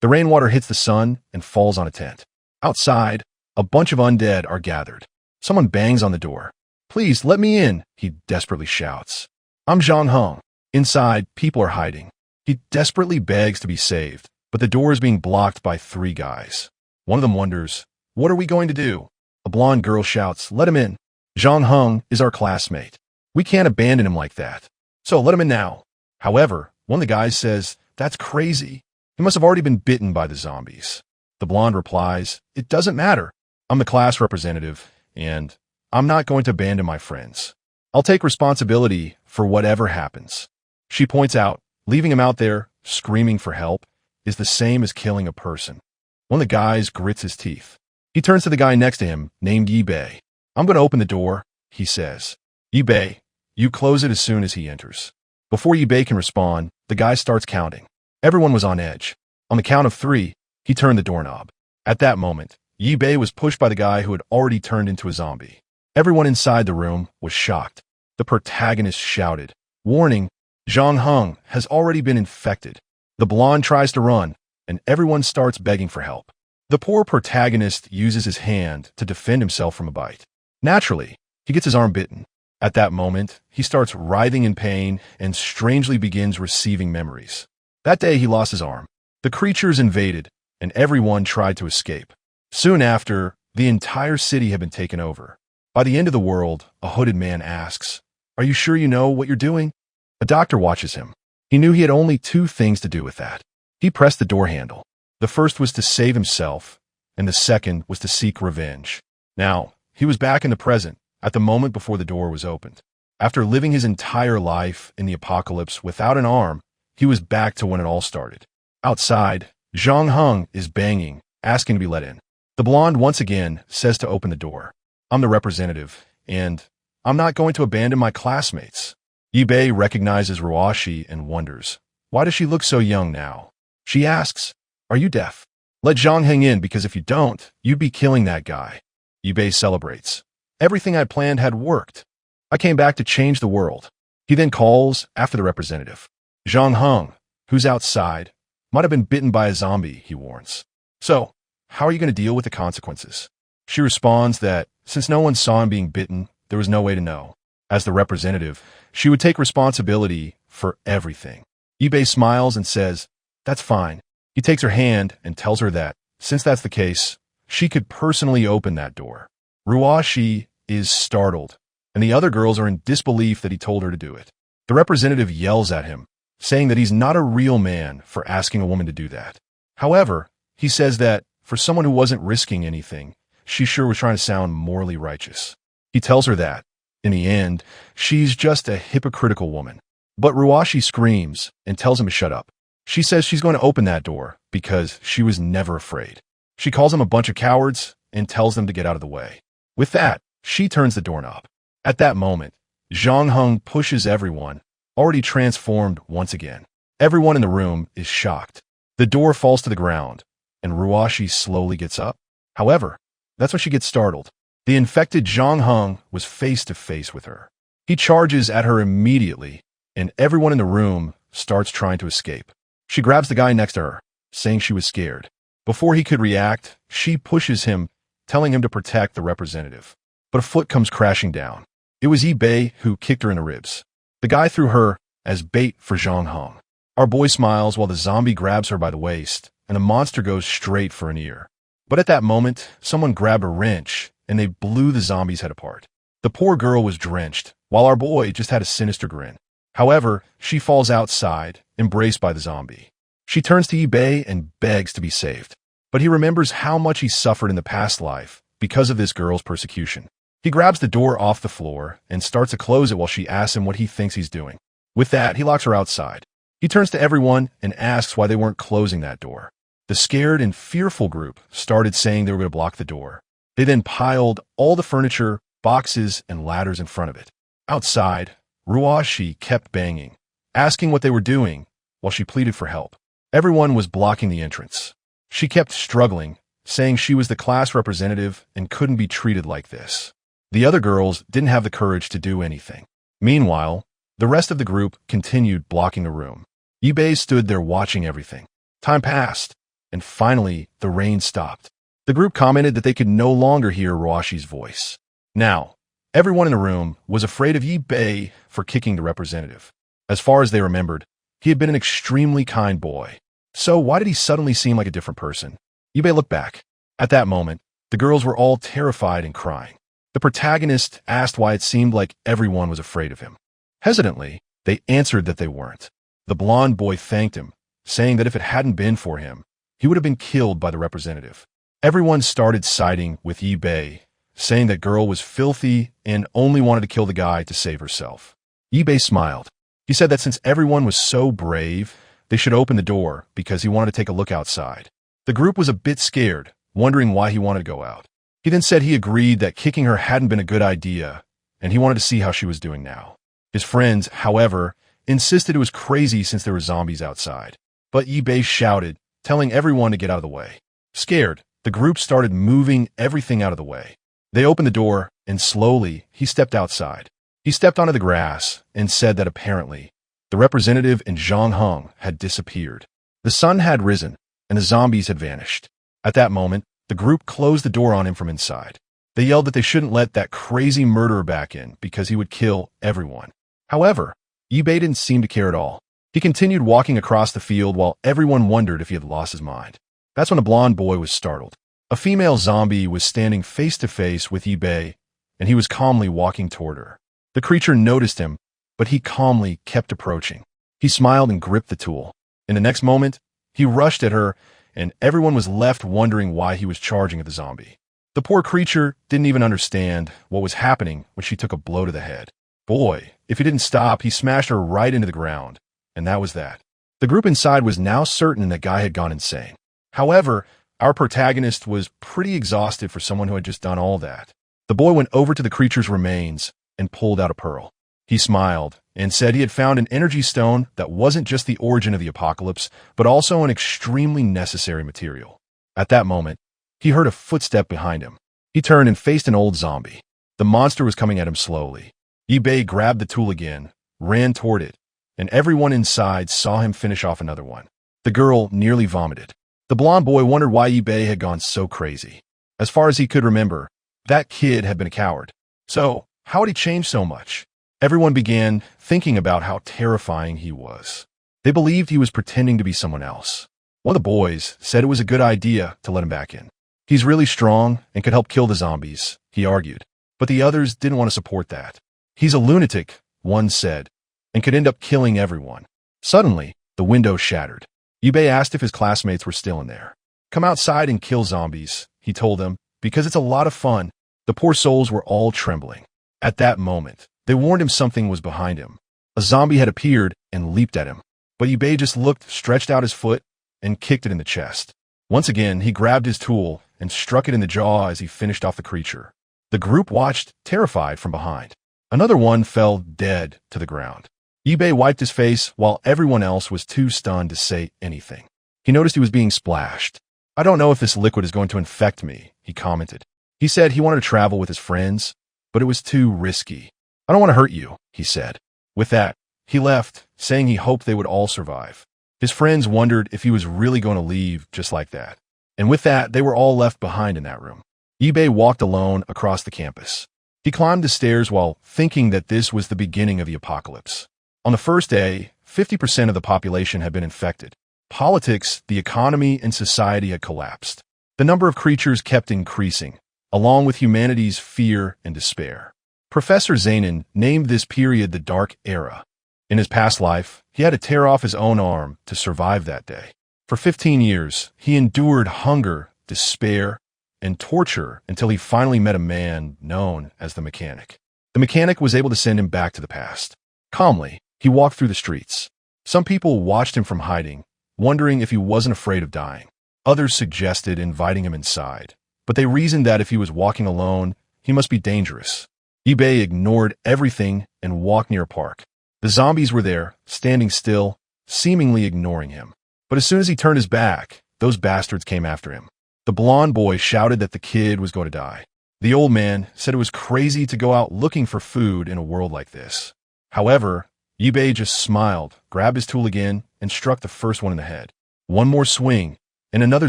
The rainwater hits the sun and falls on a tent. Outside, a bunch of undead are gathered. Someone bangs on the door. "Please, let me in," he desperately shouts. "I'm Zhang Heng." Inside, people are hiding. He desperately begs to be saved, but the door is being blocked by 3 guys. One of them wonders, "What are we going to do?" A blonde girl shouts, "Let him in. Zhang Heng is our classmate. We can't abandon him like that. So let him in now." However, one of the guys says, "That's crazy. He must have already been bitten by the zombies." The blonde replies, "It doesn't matter. I'm the class representative, and I'm not going to abandon my friends. I'll take responsibility for whatever happens." She points out, leaving him out there, screaming for help, is the same as killing a person. One of the guys grits his teeth. He turns to the guy next to him, named Yibei. "I'm going to open the door," he says. "Yibei, you close it as soon as he enters." Before Yibei can respond, the guy starts counting. Everyone was on edge. On the count of 3, he turned the doorknob. At that moment, Yibei was pushed by the guy who had already turned into a zombie. Everyone inside the room was shocked. The protagonist shouted, "Warning, Zhang Heng has already been infected." The blonde tries to run, and everyone starts begging for help. The poor protagonist uses his hand to defend himself from a bite. Naturally, he gets his arm bitten. At that moment, he starts writhing in pain and strangely begins receiving memories. That day, he lost his arm. The creatures invaded, and everyone tried to escape. Soon after, the entire city had been taken over. By the end of the world, a hooded man asks, "Are you sure you know what you're doing?" A doctor watches him. He knew he had only 2 things to do with that. He pressed the door handle. The first was to save himself, and the second was to seek revenge. Now, he was back in the present, at the moment before the door was opened. After living his entire life in the apocalypse without an arm, he was back to when it all started. Outside, Zhang Heng is banging, asking to be let in. The blonde once again says to open the door. "I'm the representative, and I'm not going to abandon my classmates." Yibei recognizes Ruashi and wonders, "Why does she look so young now?" She asks, "Are you deaf? Let Zhang Heng in, because if you don't, you'd be killing that guy." Yibei celebrates. "Everything I planned had worked. I came back to change the world." He then calls after the representative. Zhang Heng, who's outside, might have been bitten by a zombie, he warns. "So, how are you going to deal with the consequences?" She responds that since no one saw him being bitten, there was no way to know. As the representative, she would take responsibility for everything. Yibei smiles and says, "That's fine." He takes her hand and tells her that, since that's the case, she could personally open that door. Ruashi is startled, and the other girls are in disbelief that he told her to do it. The representative yells at him, saying that he's not a real man for asking a woman to do that. However, he says that for someone who wasn't risking anything, she sure was trying to sound morally righteous. He tells her that, in the end, she's just a hypocritical woman. But Ruashi screams and tells him to shut up. She says she's going to open that door because she was never afraid. She calls them a bunch of cowards and tells them to get out of the way. With that, she turns the doorknob. At that moment, Zhang Heng pushes everyone, already transformed once again. Everyone in the room is shocked. The door falls to the ground, and Ruashi slowly gets up. However, that's when she gets startled. The infected Zhang Heng was face to face with her. He charges at her immediately, and everyone in the room starts trying to escape. She grabs the guy next to her, saying she was scared. Before he could react, she pushes him, telling him to protect the representative. But a foot comes crashing down. It was Yibei who kicked her in the ribs. The guy threw her as bait for Zhang Heng. Our boy smiles while the zombie grabs her by the waist, and the monster goes straight for an ear. But at that moment, someone grabbed a wrench, and they blew the zombie's head apart. The poor girl was drenched, while our boy just had a sinister grin. However, she falls outside, embraced by the zombie. She turns to Yibei and begs to be saved. But he remembers how much he suffered in the past life because of this girl's persecution. He grabs the door off the floor and starts to close it while she asks him what he thinks he's doing. With that, he locks her outside. He turns to everyone and asks why they weren't closing that door. The scared and fearful group started saying they were going to block the door. They then piled all the furniture, boxes, and ladders in front of it. Outside, Ruashi kept banging, asking what they were doing while she pleaded for help. Everyone was blocking the entrance. She kept struggling, saying she was the class representative and couldn't be treated like this. The other girls didn't have the courage to do anything. Meanwhile, the rest of the group continued blocking the room. Yibei stood there watching everything. Time passed, and finally, the rain stopped. The group commented that they could no longer hear Roashi's voice. Now, everyone in the room was afraid of Yi-Bei for kicking the representative. As far as they remembered, he had been an extremely kind boy. So why did he suddenly seem like a different person? Yi-Bei looked back. At that moment, the girls were all terrified and crying. The protagonist asked why it seemed like everyone was afraid of him. Hesitantly, they answered that they weren't. The blonde boy thanked him, saying that if it hadn't been for him, he would have been killed by the representative. Everyone started siding with Yi-Bei, saying that girl was filthy and only wanted to kill the guy to save herself. Yi-Bei smiled. He said that since everyone was so brave, they should open the door because he wanted to take a look outside. The group was a bit scared, wondering why he wanted to go out. He then said he agreed that kicking her hadn't been a good idea, and he wanted to see how she was doing now. His friends, however, insisted it was crazy since there were zombies outside. But Yi-Bei shouted, telling everyone to get out of the way. Scared, the group started moving everything out of the way. They opened the door, and slowly, he stepped outside. He stepped onto the grass and said that apparently, the representative and Zhang Heng had disappeared. The sun had risen, and the zombies had vanished. At that moment, the group closed the door on him from inside. They yelled that they shouldn't let that crazy murderer back in because he would kill everyone. However, Yi-Bei didn't seem to care at all. He continued walking across the field while everyone wondered if he had lost his mind. That's when a blonde boy was startled. A female zombie was standing face to face with Yi-Bei, and he was calmly walking toward her. The creature noticed him, but he calmly kept approaching. He smiled and gripped the tool. In the next moment, he rushed at her, and everyone was left wondering why he was charging at the zombie. The poor creature didn't even understand what was happening when she took a blow to the head. Boy, if he didn't stop, he smashed her right into the ground, and that was that. The group inside was now certain that guy had gone insane. However, our protagonist was pretty exhausted for someone who had just done all that. The boy went over to the creature's remains and pulled out a pearl. He smiled and said he had found an energy stone that wasn't just the origin of the apocalypse, but also an extremely necessary material. At that moment, he heard a footstep behind him. He turned and faced an old zombie. The monster was coming at him slowly. Yi-Bei grabbed the tool again, ran toward it, and everyone inside saw him finish off another one. The girl nearly vomited. The blonde boy wondered why Yi-Bei had gone so crazy. As far as he could remember, that kid had been a coward. So, how had he changed so much? Everyone began thinking about how terrifying he was. They believed he was pretending to be someone else. One of the boys said it was a good idea to let him back in. He's really strong and could help kill the zombies, he argued. But the others didn't want to support that. He's a lunatic, one said, and could end up killing everyone. Suddenly, the window shattered. Yi-Bei asked if his classmates were still in there. Come outside and kill zombies, he told them, because it's a lot of fun. The poor souls were all trembling. At that moment, they warned him something was behind him. A zombie had appeared and leaped at him. But Yi-Bei just looked, stretched out his foot, and kicked it in the chest. Once again, he grabbed his tool and struck it in the jaw as he finished off the creature. The group watched, terrified, from behind. Another one fell dead to the ground. Yi-Bei wiped his face while everyone else was too stunned to say anything. He noticed he was being splashed. I don't know if this liquid is going to infect me, he commented. He said he wanted to travel with his friends, but it was too risky. I don't want to hurt you, he said. With that, he left, saying he hoped they would all survive. His friends wondered if he was really going to leave just like that. And with that, they were all left behind in that room. Yi-Bei walked alone across the campus. He climbed the stairs while thinking that this was the beginning of the apocalypse. On the first day, 50% of the population had been infected. Politics, the economy, and society had collapsed. The number of creatures kept increasing, along with humanity's fear and despair. Professor Zainin named this period the Dark Era. In his past life, he had to tear off his own arm to survive that day. For 15 years, he endured hunger, despair, and torture until he finally met a man known as the Mechanic. The Mechanic was able to send him back to the past. Calmly, he walked through the streets. Some people watched him from hiding, wondering if he wasn't afraid of dying. Others suggested inviting him inside, but they reasoned that if he was walking alone, he must be dangerous. Yi-Bei ignored everything and walked near a park. The zombies were there, standing still, seemingly ignoring him. But as soon as he turned his back, those bastards came after him. The blonde boy shouted that the kid was going to die. The old man said it was crazy to go out looking for food in a world like this. However, Yi-Bei just smiled, grabbed his tool again, and struck the first one in the head. One more swing, and another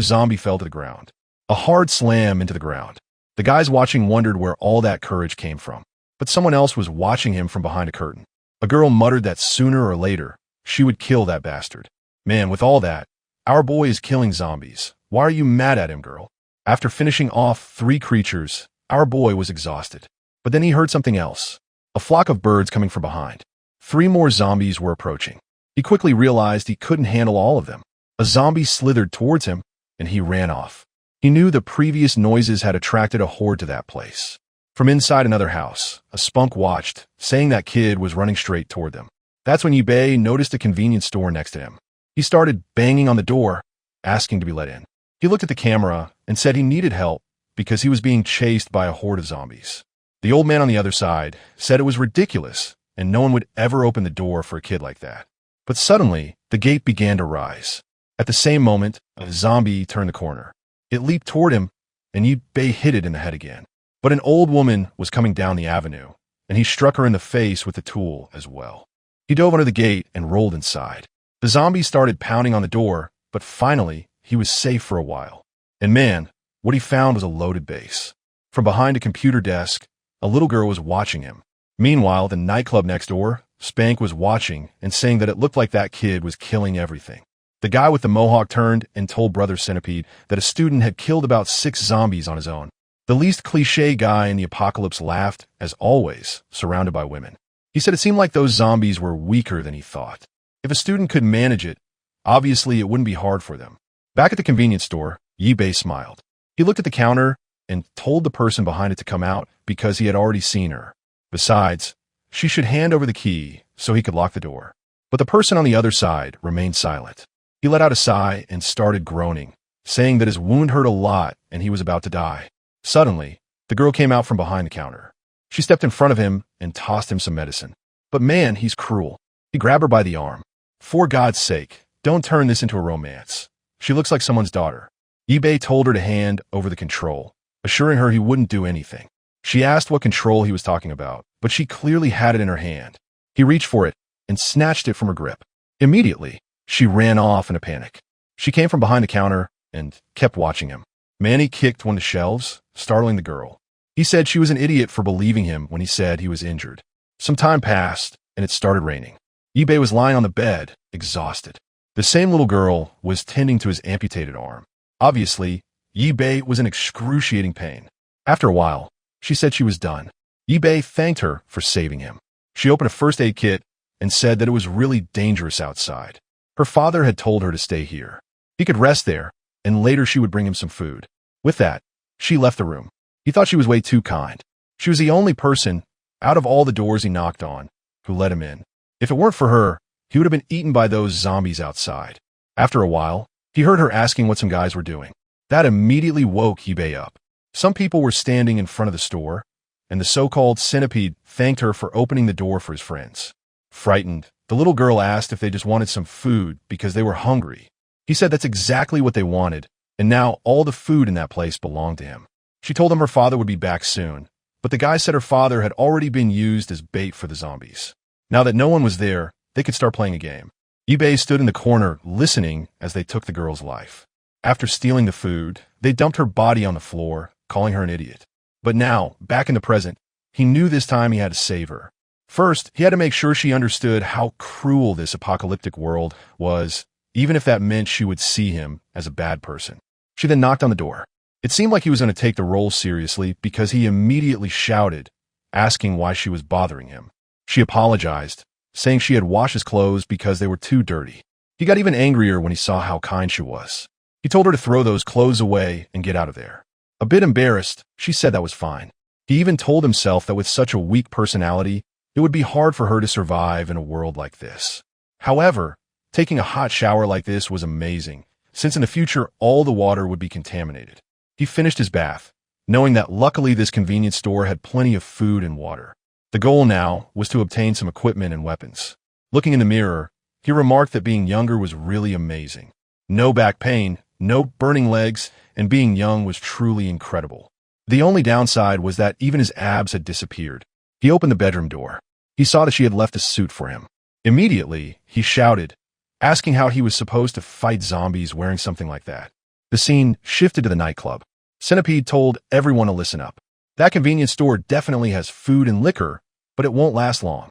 zombie fell to the ground. A hard slam into the ground. The guys watching wondered where all that courage came from. But someone else was watching him from behind a curtain. A girl muttered that sooner or later, she would kill that bastard. Man, with all that, our boy is killing zombies. Why are you mad at him, girl? After finishing off 3 creatures, our boy was exhausted. But then he heard something else. A flock of birds coming from behind. 3 more zombies were approaching. He quickly realized he couldn't handle all of them. A zombie slithered towards him, and he ran off. He knew the previous noises had attracted a horde to that place. From inside another house, a spunk watched, saying that kid was running straight toward them. That's when Yibei noticed a convenience store next to him. He started banging on the door, asking to be let in. He looked at the camera and said he needed help because he was being chased by a horde of zombies. The old man on the other side said it was ridiculous and no one would ever open the door for a kid like that. But suddenly, the gate began to rise. At the same moment, a zombie turned the corner. It leaped toward him, and Yibei hit it in the head again. But an old woman was coming down the avenue, and he struck her in the face with the tool as well. He dove under the gate and rolled inside. The zombies started pounding on the door, but finally, he was safe for a while. And man, what he found was a loaded base. From behind a computer desk, a little girl was watching him. Meanwhile, the nightclub next door, Spank was watching and saying that it looked like that kid was killing everything. The guy with the mohawk turned and told Brother Centipede that a student had killed about 6 zombies on his own. The least cliché guy in the apocalypse laughed, as always, surrounded by women. He said it seemed like those zombies were weaker than he thought. If a student could manage it, obviously it wouldn't be hard for them. Back at the convenience store, Yibei smiled. He looked at the counter and told the person behind it to come out because he had already seen her. Besides, she should hand over the key so he could lock the door. But the person on the other side remained silent. He let out a sigh and started groaning, saying that his wound hurt a lot and he was about to die. Suddenly, the girl came out from behind the counter. She stepped in front of him and tossed him some medicine. But man, he's cruel. He grabbed her by the arm. For God's sake, don't turn this into a romance. She looks like someone's daughter. Yibei told her to hand over the control, assuring her he wouldn't do anything. She asked what control he was talking about, but she clearly had it in her hand. He reached for it and snatched it from her grip. Immediately, she ran off in a panic. She came from behind the counter and kept watching him. Manny kicked one of the shelves, startling the girl. He said she was an idiot for believing him when he said he was injured. Some time passed, and it started raining. Yibei was lying on the bed, exhausted. The same little girl was tending to his amputated arm. Obviously, Yibei was in excruciating pain. After a while, she said she was done. Yibei thanked her for saving him. She opened a first aid kit and said that it was really dangerous outside. Her father had told her to stay here. He could rest there, and later she would bring him some food. With that, she left the room. He thought she was way too kind. She was the only person, out of all the doors he knocked on, who let him in. If it weren't for her, he would have been eaten by those zombies outside. After a while, he heard her asking what some guys were doing. That immediately woke Yibei up. Some people were standing in front of the store, and the so-called centipede thanked her for opening the door for his friends. Frightened, the little girl asked if they just wanted some food because they were hungry. He said that's exactly what they wanted, and now all the food in that place belonged to him. She told him her father would be back soon, but the guy said her father had already been used as bait for the zombies. Now that no one was there, they could start playing a game. Yibei stood in the corner, listening as they took the girl's life. After stealing the food, they dumped her body on the floor, calling her an idiot. But now, back in the present, he knew this time he had to save her. First, he had to make sure she understood how cruel this apocalyptic world was, even if that meant she would see him as a bad person. She then knocked on the door. It seemed like he was going to take the role seriously because he immediately shouted, asking why she was bothering him. She apologized, saying she had washed his clothes because they were too dirty. He got even angrier when he saw how kind she was. He told her to throw those clothes away and get out of there. A bit embarrassed, she said that was fine. He even told himself that with such a weak personality, it would be hard for her to survive in a world like this. However, taking a hot shower like this was amazing, since in the future all the water would be contaminated. He finished his bath, knowing that luckily this convenience store had plenty of food and water. The goal now was to obtain some equipment and weapons. Looking in the mirror, he remarked that being younger was really amazing. No back pain, no burning legs, and being young was truly incredible. The only downside was that even his abs had disappeared. He opened the bedroom door. He saw that she had left a suit for him. Immediately, he shouted, asking how he was supposed to fight zombies wearing something like that. The scene shifted to the nightclub. Centipede told everyone to listen up. That convenience store definitely has food and liquor, but it won't last long.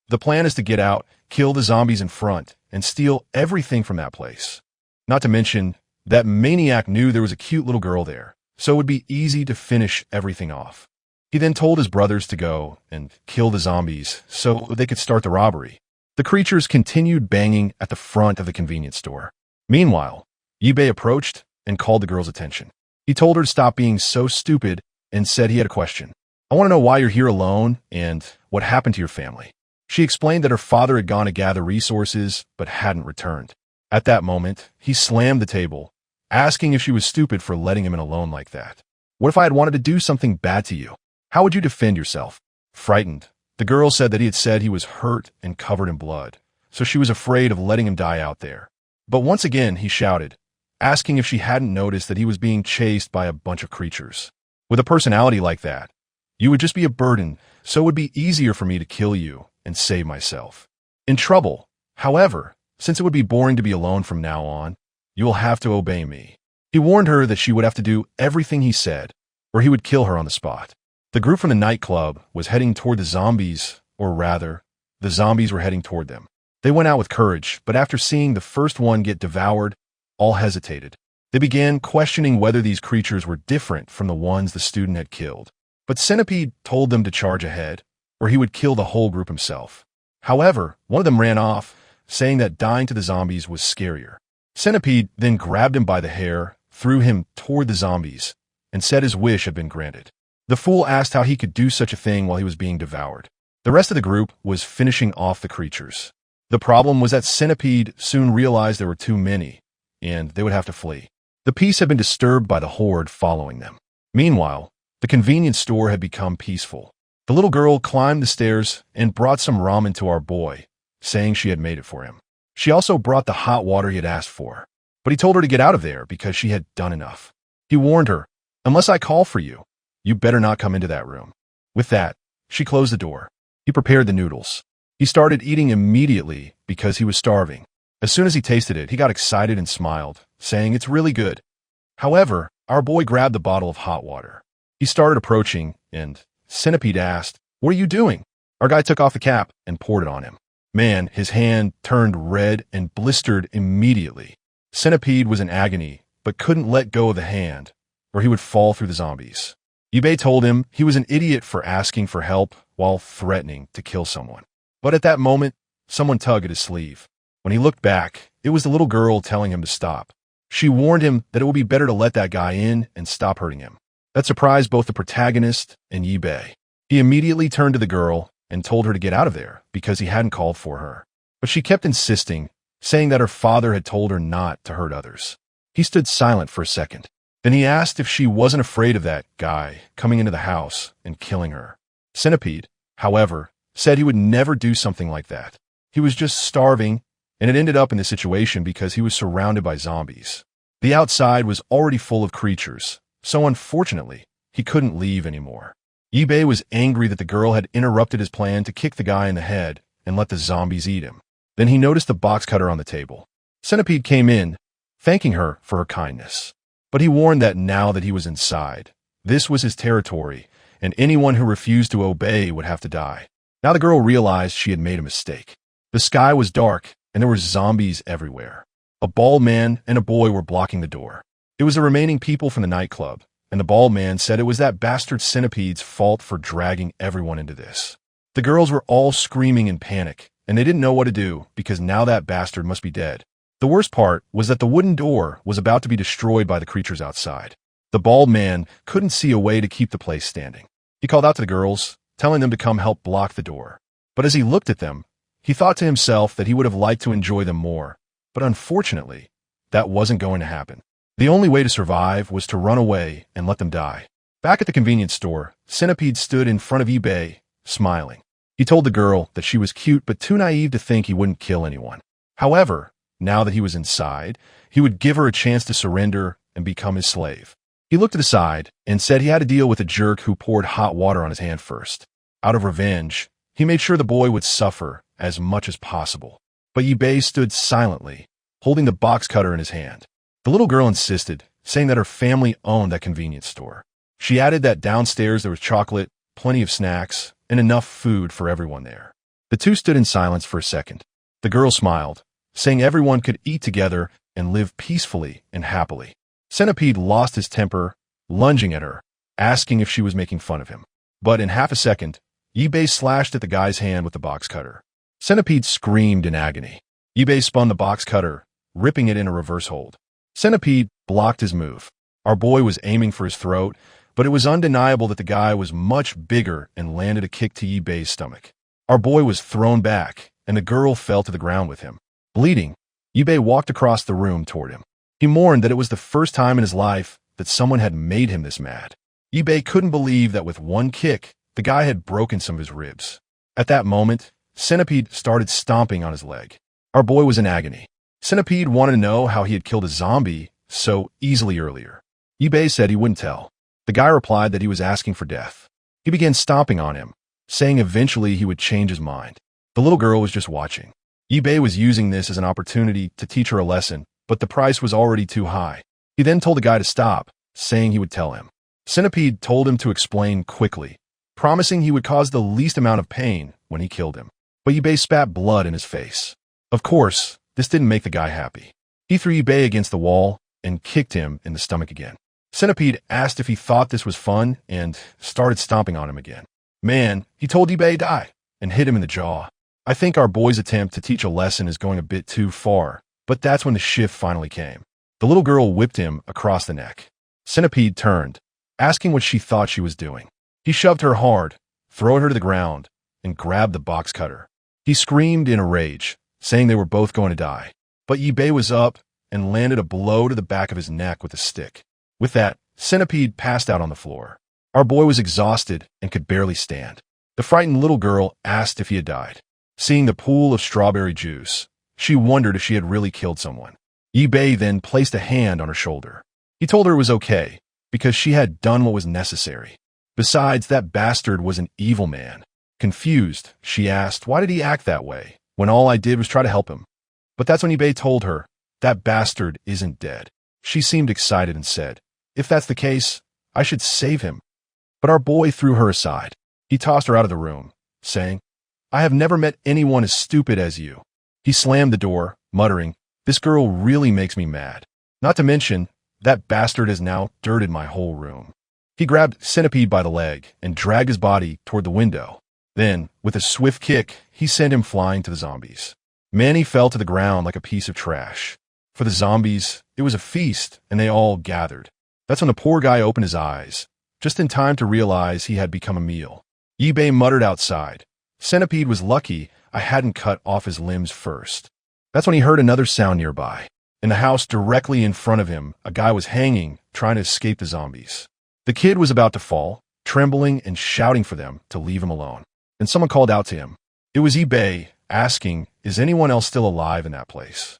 The plan is to get out, kill the zombies in front, and steal everything from that place. Not to mention, that maniac knew there was a cute little girl there, so it would be easy to finish everything off. He then told his brothers to go and kill the zombies so they could start the robbery. The creatures continued banging at the front of the convenience store. Meanwhile, Yibei approached and called the girl's attention. He told her to stop being so stupid and said he had a question. I want to know why you're here alone and what happened to your family. She explained that her father had gone to gather resources but hadn't returned. At that moment, he slammed the table, asking if she was stupid for letting him in alone like that. What if I had wanted to do something bad to you? How would you defend yourself? Frightened, the girl said that he had said he was hurt and covered in blood, so she was afraid of letting him die out there. But once again, he shouted, asking if she hadn't noticed that he was being chased by a bunch of creatures. With a personality like that, you would just be a burden, so it would be easier for me to kill you and save myself. In trouble, however, since it would be boring to be alone from now on, you will have to obey me. He warned her that she would have to do everything he said, or he would kill her on the spot. The group from the nightclub was heading toward the zombies, or rather, the zombies were heading toward them. They went out with courage, but after seeing the first one get devoured, all hesitated. They began questioning whether these creatures were different from the ones the student had killed. But Centipede told them to charge ahead, or he would kill the whole group himself. However, one of them ran off, saying that dying to the zombies was scarier. Centipede then grabbed him by the hair, threw him toward the zombies, and said his wish had been granted. The fool asked how he could do such a thing while he was being devoured. The rest of the group was finishing off the creatures. The problem was that Centipede soon realized there were too many, and they would have to flee. The peace had been disturbed by the horde following them. Meanwhile, the convenience store had become peaceful. The little girl climbed the stairs and brought some ramen to our boy, saying she had made it for him. She also brought the hot water he had asked for, but he told her to get out of there because she had done enough. He warned her, unless I call for you, you better not come into that room. With that, she closed the door. He prepared the noodles. He started eating immediately because he was starving. As soon as he tasted it, he got excited and smiled, saying it's really good. However, our boy grabbed the bottle of hot water. He started approaching, and Centipede asked, "What are you doing?" Our guy took off the cap and poured it on him. Man, his hand turned red and blistered immediately. Centipede was in agony, but couldn't let go of the hand, or he would fall through the zombies. Yibei told him he was an idiot for asking for help while threatening to kill someone. But at that moment, someone tugged at his sleeve. When he looked back, it was the little girl telling him to stop. She warned him that it would be better to let that guy in and stop hurting him. That surprised both the protagonist and Yibei. He immediately turned to the girl and told her to get out of there because he hadn't called for her. But she kept insisting, saying that her father had told her not to hurt others. He stood silent for a second. Then he asked if she wasn't afraid of that guy coming into the house and killing her. Centipede, however, said he would never do something like that. He was just starving, and it ended up in this situation because he was surrounded by zombies. The outside was already full of creatures, so unfortunately, he couldn't leave anymore. Yibei was angry that the girl had interrupted his plan to kick the guy in the head and let the zombies eat him. Then he noticed the box cutter on the table. Centipede came in, thanking her for her kindness. But he warned that now that he was inside, this was his territory, and anyone who refused to obey would have to die. Now the girl realized she had made a mistake. The sky was dark, and there were zombies everywhere. A bald man and a boy were blocking the door. It was the remaining people from the nightclub, and the bald man said it was that bastard Centipede's fault for dragging everyone into this. The girls were all screaming in panic, and they didn't know what to do because now that bastard must be dead. The worst part was that the wooden door was about to be destroyed by the creatures outside. The bald man couldn't see a way to keep the place standing. He called out to the girls, telling them to come help block the door. But as he looked at them, he thought to himself that he would have liked to enjoy them more. But unfortunately, that wasn't going to happen. The only way to survive was to run away and let them die. Back at the convenience store, Centipede stood in front of Yibei, smiling. He told the girl that she was cute but too naive to think he wouldn't kill anyone. However, now that he was inside, he would give her a chance to surrender and become his slave. He looked to the side and said he had to deal with a jerk who poured hot water on his hand first. Out of revenge, he made sure the boy would suffer as much as possible. But Yibei stood silently, holding the box cutter in his hand. The little girl insisted, saying that her family owned that convenience store. She added that downstairs there was chocolate, plenty of snacks, and enough food for everyone there. The two stood in silence for a second. The girl smiled, saying everyone could eat together and live peacefully and happily. Centipede lost his temper, lunging at her, asking if she was making fun of him. But in half a second, Yibei slashed at the guy's hand with the box cutter. Centipede screamed in agony. Yibei spun the box cutter, ripping it in a reverse hold. Centipede blocked his move. Our boy was aiming for his throat, but it was undeniable that the guy was much bigger and landed a kick to Yibei's stomach. Our boy was thrown back, and the girl fell to the ground with him. Bleeding, Yibei walked across the room toward him. He mourned that it was the first time in his life that someone had made him this mad. Yibei couldn't believe that with one kick, the guy had broken some of his ribs. At that moment, Centipede started stomping on his leg. Our boy was in agony. Centipede wanted to know how he had killed a zombie so easily earlier. Yibei said he wouldn't tell. The guy replied that he was asking for death. He began stomping on him, saying eventually he would change his mind. The little girl was just watching. Yibei was using this as an opportunity to teach her a lesson, but the price was already too high. He then told the guy to stop, saying he would tell him. Centipede told him to explain quickly, promising he would cause the least amount of pain when he killed him. But Yibei spat blood in his face. Of course, this didn't make the guy happy. He threw Yibei against the wall and kicked him in the stomach again. Centipede asked if he thought this was fun and started stomping on him again. Man, he told Yibei die and hit him in the jaw. I think our boy's attempt to teach a lesson is going a bit too far, but that's when the shift finally came. The little girl whipped him across the neck. Centipede turned, asking what she thought she was doing. He shoved her hard, throwed her to the ground, and grabbed the box cutter. He screamed in a rage, saying they were both going to die. But Yibei was up and landed a blow to the back of his neck with a stick. With that, Centipede passed out on the floor. Our boy was exhausted and could barely stand. The frightened little girl asked if he had died. Seeing the pool of strawberry juice, she wondered if she had really killed someone. Yibei then placed a hand on her shoulder. He told her it was okay, because she had done what was necessary. Besides, that bastard was an evil man. Confused, she asked, why did he act that way, when all I did was try to help him? But that's when Yibei told her, that bastard isn't dead. She seemed excited and said, if that's the case, I should save him. But our boy threw her aside. He tossed her out of the room, saying, I have never met anyone as stupid as you. He slammed the door, muttering, this girl really makes me mad. Not to mention, that bastard has now dirted my whole room. He grabbed Centipede by the leg and dragged his body toward the window. Then, with a swift kick, he sent him flying to the zombies. Manny fell to the ground like a piece of trash. For the zombies, it was a feast, and they all gathered. That's when the poor guy opened his eyes, just in time to realize he had become a meal. Yibei muttered outside, Centipede was lucky I hadn't cut off his limbs first. That's when he heard another sound nearby. In the house directly in front of him, a guy was hanging, trying to escape the zombies. The kid was about to fall, trembling and shouting for them to leave him alone. And someone called out to him. It was Yibei, asking, is anyone else still alive in that place?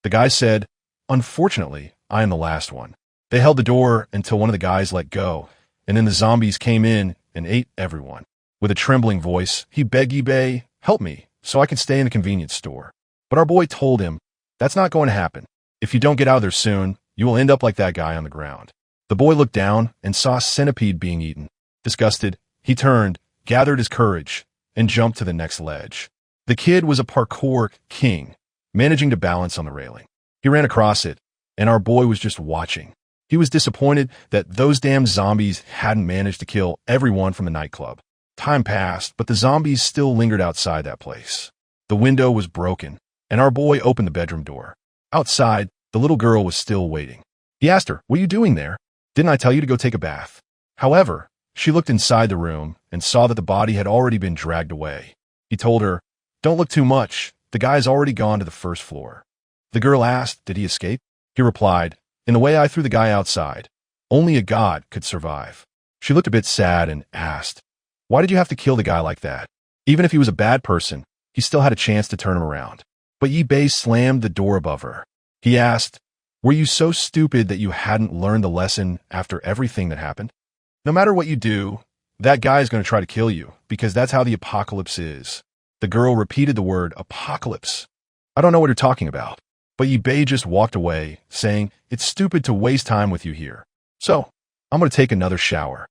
The guy said, unfortunately, I am the last one. They held the door until one of the guys let go, and then the zombies came in and ate everyone. With a trembling voice, he begged Yibei, help me, so I can stay in the convenience store. But our boy told him, that's not going to happen. If you don't get out of there soon, you will end up like that guy on the ground. The boy looked down and saw Centipede being eaten. Disgusted, he turned, gathered his courage, and jumped to the next ledge. The kid was a parkour king, managing to balance on the railing. He ran across it, and our boy was just watching. He was disappointed that those damn zombies hadn't managed to kill everyone from the nightclub. Time passed, but the zombies still lingered outside that place. The window was broken, and our boy opened the bedroom door. Outside, the little girl was still waiting. He asked her, what are you doing there? Didn't I tell you to go take a bath? However, she looked inside the room and saw that the body had already been dragged away. He told her, don't look too much. The guy's already gone to the first floor. The girl asked, did he escape? He replied, in the way I threw the guy outside. Only a god could survive. She looked a bit sad and asked, why did you have to kill the guy like that? Even if he was a bad person, he still had a chance to turn him around. But Yibei slammed the door above her. He asked, were you so stupid that you hadn't learned the lesson after everything that happened? No matter what you do, that guy is going to try to kill you, because that's how the apocalypse is. The girl repeated the word apocalypse. I don't know what you're talking about. but Yibei just walked away, saying, "It's stupid to waste time with you here. So, I'm going to take another shower."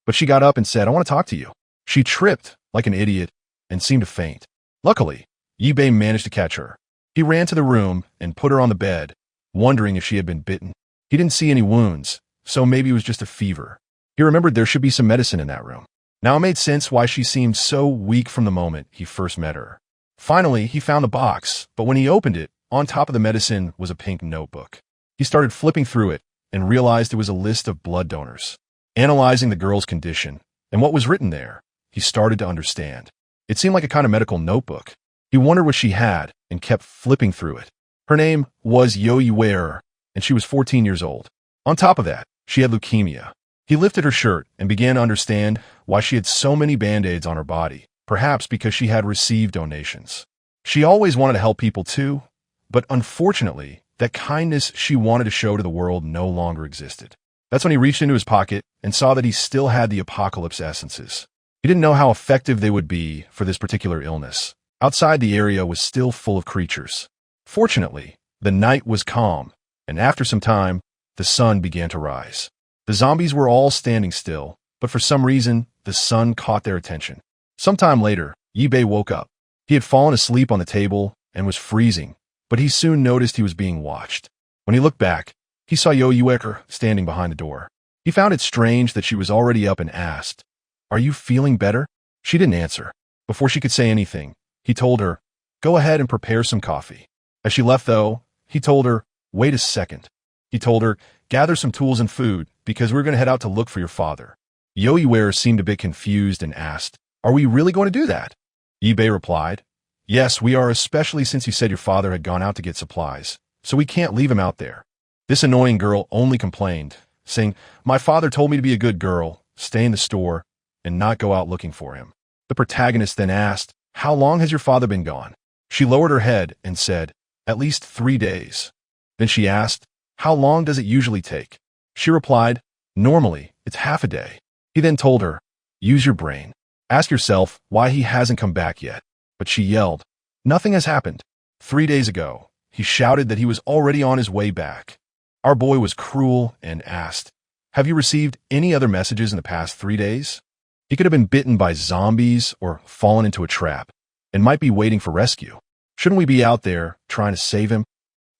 But she got up and said, "I want to talk to you." She tripped like an idiot and seemed to faint. Luckily, Yibei managed to catch her. He ran to the room and put her on the bed, wondering if she had been bitten. He didn't see any wounds, so maybe it was just a fever. He remembered there should be some medicine in that room. Now it made sense why she seemed so weak from the moment he first met her. Finally, he found the box, but when he opened it, on top of the medicine was a pink notebook. He started flipping through it and realized it was a list of blood donors. Analyzing the girl's condition and what was written there, he started to understand. It seemed like a kind of medical notebook. He wondered what she had and kept flipping through it. Her name was Yoiwerer, and she was 14 years old. On top of that, she had leukemia. He lifted her shirt and began to understand why she had so many band-aids on her body, perhaps because she had received donations. She always wanted to help people too, but unfortunately, that kindness she wanted to show to the world no longer existed. That's when he reached into his pocket and saw that he still had the apocalypse essences. He didn't know how effective they would be for this particular illness. Outside, the area was still full of creatures. Fortunately, the night was calm, and after some time, the sun began to rise. The zombies were all standing still, but for some reason, the sun caught their attention. Sometime later, Yibei woke up. He had fallen asleep on the table and was freezing, but he soon noticed he was being watched. When he looked back, he saw Yoiwerer standing behind the door. He found it strange that she was already up and asked, "Are you feeling better?" She didn't answer. Before she could say anything, he told her, "Go ahead and prepare some coffee." As she left, though, he told her, "Wait a second." He told her, "Gather some tools and food, because we're going to head out to look for your father." Yoiwerer seemed a bit confused and asked, "Are we really going to do that?" Yibei replied, "Yes, we are, especially since you said your father had gone out to get supplies, so we can't leave him out there." This annoying girl only complained, saying, "My father told me to be a good girl, stay in the store, and not go out looking for him." The protagonist then asked, "How long has your father been gone?" She lowered her head and said, "At least 3 days." Then she asked, "How long does it usually take?" She replied, "Normally, it's half a day." He then told her, "Use your brain. Ask yourself why he hasn't come back yet." But she yelled, "Nothing has happened. 3 days ago, he shouted that he was already on his way back." Our boy was cruel and asked, "Have you received any other messages in the past 3 days?" He could have been bitten by zombies or fallen into a trap and might be waiting for rescue. Shouldn't we be out there trying to save him?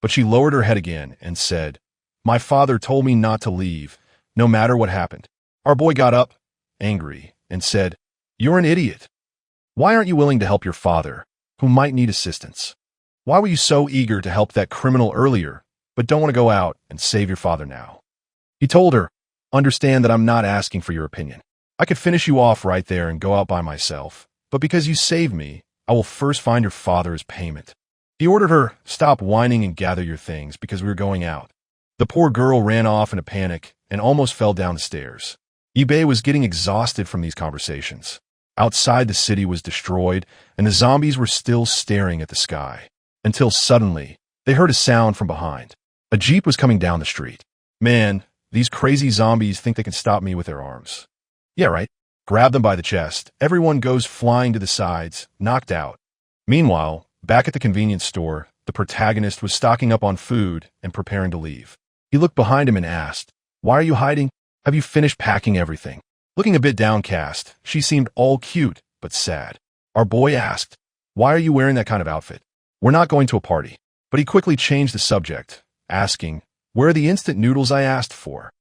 But she lowered her head again and said, "My father told me not to leave, no matter what happened." Our boy got up, angry, and said, "You're an idiot. Why aren't you willing to help your father, who might need assistance? Why were you so eager to help that criminal earlier, but don't want to go out and save your father now?" He told her, "Understand that I'm not asking for your opinion. I could finish you off right there and go out by myself, but because you saved me, I will first find your father as payment." He ordered her, "Stop whining and gather your things, because we were going out." The poor girl ran off in a panic and almost fell down the stairs. Yibei was getting exhausted from these conversations. Outside, the city was destroyed, and the zombies were still staring at the sky. Until suddenly, they heard a sound from behind. A jeep was coming down the street. "Man, these crazy zombies think they can stop me with their arms." "Yeah, right. Grab them by the chest. Everyone goes flying to the sides, knocked out." Meanwhile, back at the convenience store, the protagonist was stocking up on food and preparing to leave. He looked behind him and asked, "Why are you hiding? Have you finished packing everything?" Looking a bit downcast, she seemed all cute, but sad. Our boy asked, "Why are you wearing that kind of outfit?" "We're not going to a party." But he quickly changed the subject, asking, "Where are the instant noodles I asked for?"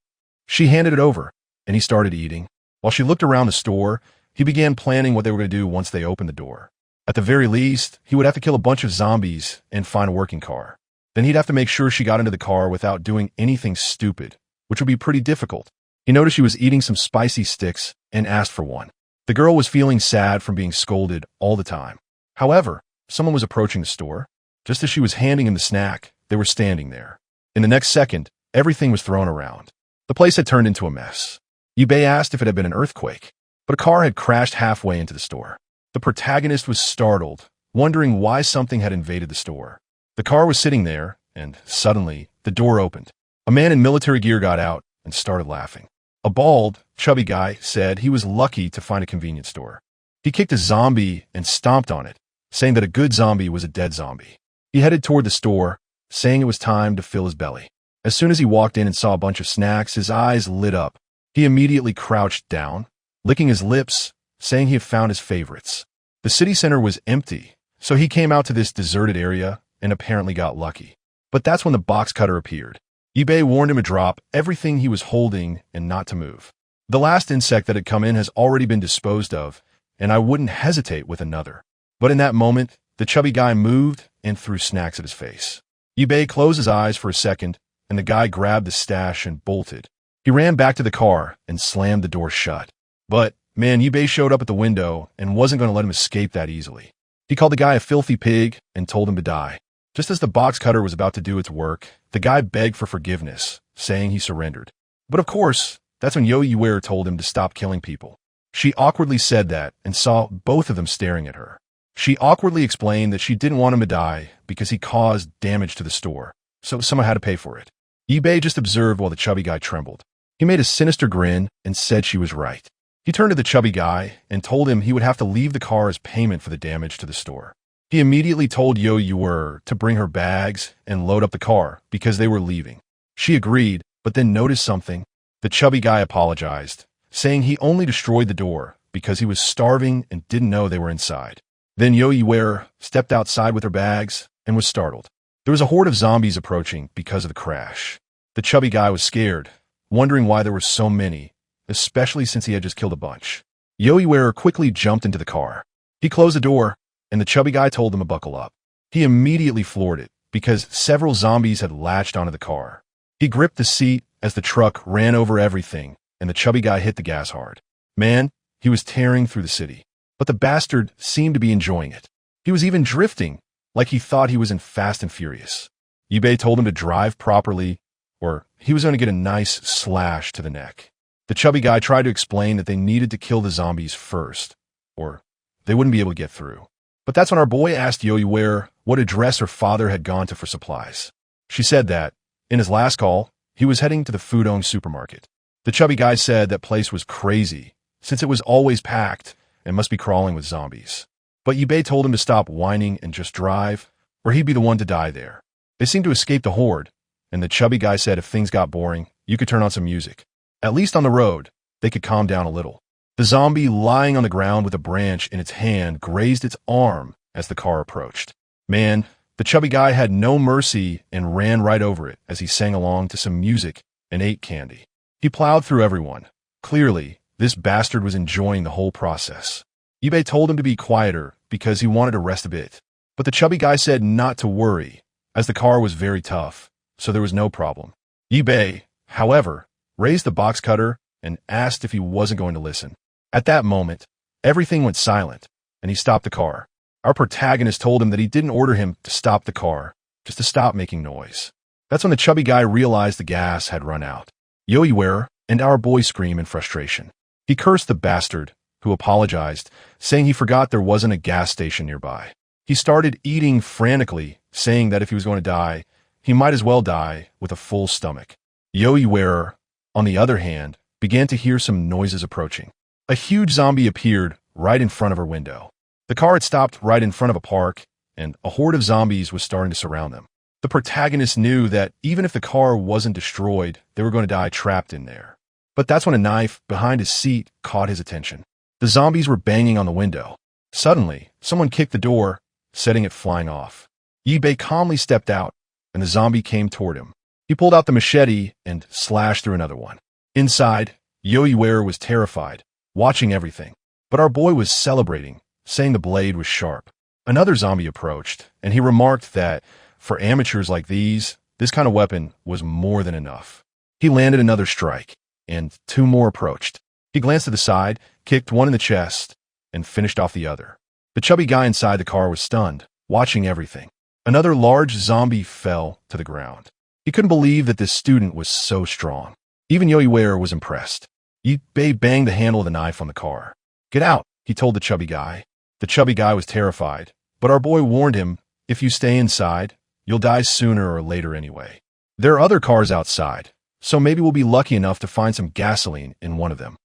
She handed it over, and he started eating. While she looked around the store, he began planning what they were going to do once they opened the door. At the very least, he would have to kill a bunch of zombies and find a working car. Then he'd have to make sure she got into the car without doing anything stupid, which would be pretty difficult. He noticed she was eating some spicy sticks and asked for one. The girl was feeling sad from being scolded all the time. However, someone was approaching the store. Just as she was handing him the snack, they were standing there. In the next second, everything was thrown around. The place had turned into a mess. Yibei asked if it had been an earthquake, but a car had crashed halfway into the store. The protagonist was startled, wondering why something had invaded the store. The car was sitting there, and suddenly, the door opened. A man in military gear got out and started laughing. A bald, chubby guy said he was lucky to find a convenience store. He kicked a zombie and stomped on it, saying that a good zombie was a dead zombie. He headed toward the store, saying it was time to fill his belly. As soon as he walked in and saw a bunch of snacks, his eyes lit up. He immediately crouched down, licking his lips, saying he had found his favorites. The city center was empty, so he came out to this deserted area and apparently got lucky. But that's when the box cutter appeared. eBay warned him to drop everything he was holding and not to move. The last insect that had come in has already been disposed of, and I wouldn't hesitate with another. But in that moment, the chubby guy moved and threw snacks at his face. eBay closed his eyes for a second, and the guy grabbed the stash and bolted. He ran back to the car and slammed the door shut. But, man, eBay showed up at the window and wasn't going to let him escape that easily. He called the guy a filthy pig and told him to die. Just as the box cutter was about to do its work, the guy begged for forgiveness, saying he surrendered. But of course, that's when Yahello told him to stop killing people. She awkwardly said that and saw both of them staring at her. She awkwardly explained that she didn't want him to die because he caused damage to the store, so someone had to pay for it. eBay just observed while the chubby guy trembled. He made a sinister grin and said she was right. He turned to the chubby guy and told him he would have to leave the car as payment for the damage to the store. He immediately told Yahello to bring her bags and load up the car because they were leaving. She agreed, but then noticed something. The chubby guy apologized, saying he only destroyed the door because he was starving and didn't know they were inside. Then Yahello stepped outside with her bags and was startled. There was a horde of zombies approaching because of the crash. The chubby guy was scared, wondering why there were so many, especially since he had just killed a bunch. Yahello quickly jumped into the car. He closed the door, and the chubby guy told him to buckle up. He immediately floored it because several zombies had latched onto the car. He gripped the seat as the truck ran over everything, and the chubby guy hit the gas hard. Man, he was tearing through the city. But the bastard seemed to be enjoying it. He was even drifting, like he thought he was in Fast and Furious. eBay told him to drive properly, or he was going to get a nice slash to the neck. The chubby guy tried to explain that they needed to kill the zombies first, or they wouldn't be able to get through. But that's when our boy asked Yahello what address her father had gone to for supplies. She said that, in his last call, he was heading to the food-owned supermarket. The chubby guy said that place was crazy, since it was always packed and must be crawling with zombies. But eBay told him to stop whining and just drive, or he'd be the one to die there. They seemed to escape the horde, and the chubby guy said if things got boring, you could turn on some music. At least on the road, they could calm down a little. The zombie lying on the ground with a branch in its hand grazed its arm as the car approached. Man, the chubby guy had no mercy and ran right over it as he sang along to some music and ate candy. He plowed through everyone. Clearly, this bastard was enjoying the whole process. eBay told him to be quieter because he wanted to rest a bit. But the chubby guy said not to worry, as the car was very tough, so there was no problem. eBay, however, raised the box cutter and asked if he wasn't going to listen. At that moment, everything went silent, and he stopped the car. Our protagonist told him that he didn't order him to stop the car, just to stop making noise. That's when the chubby guy realized the gas had run out. Yahello and our boy scream in frustration. He cursed the bastard, who apologized, saying he forgot there wasn't a gas station nearby. He started eating frantically, saying that if he was going to die, he might as well die with a full stomach. Yahello, on the other hand, began to hear some noises approaching. A huge zombie appeared right in front of her window. The car had stopped right in front of a park, and a horde of zombies was starting to surround them. The protagonist knew that even if the car wasn't destroyed, they were going to die trapped in there. But that's when a knife behind his seat caught his attention. The zombies were banging on the window. Suddenly, someone kicked the door, setting it flying off. eBay calmly stepped out, and the zombie came toward him. He pulled out the machete and slashed through another one. Inside, Yahello was terrified, watching everything. But our boy was celebrating, saying the blade was sharp. Another zombie approached, and he remarked that, for amateurs like these, this kind of weapon was more than enough. He landed another strike, and two more approached. He glanced to the side, kicked one in the chest, and finished off the other. The chubby guy inside the car was stunned, watching everything. Another large zombie fell to the ground. He couldn't believe that this student was so strong. Even Yahello was impressed. eBay banged the handle of the knife on the car. "Get out," he told the chubby guy. The chubby guy was terrified, but our boy warned him, "If you stay inside, you'll die sooner or later anyway. There are other cars outside, so maybe we'll be lucky enough to find some gasoline in one of them.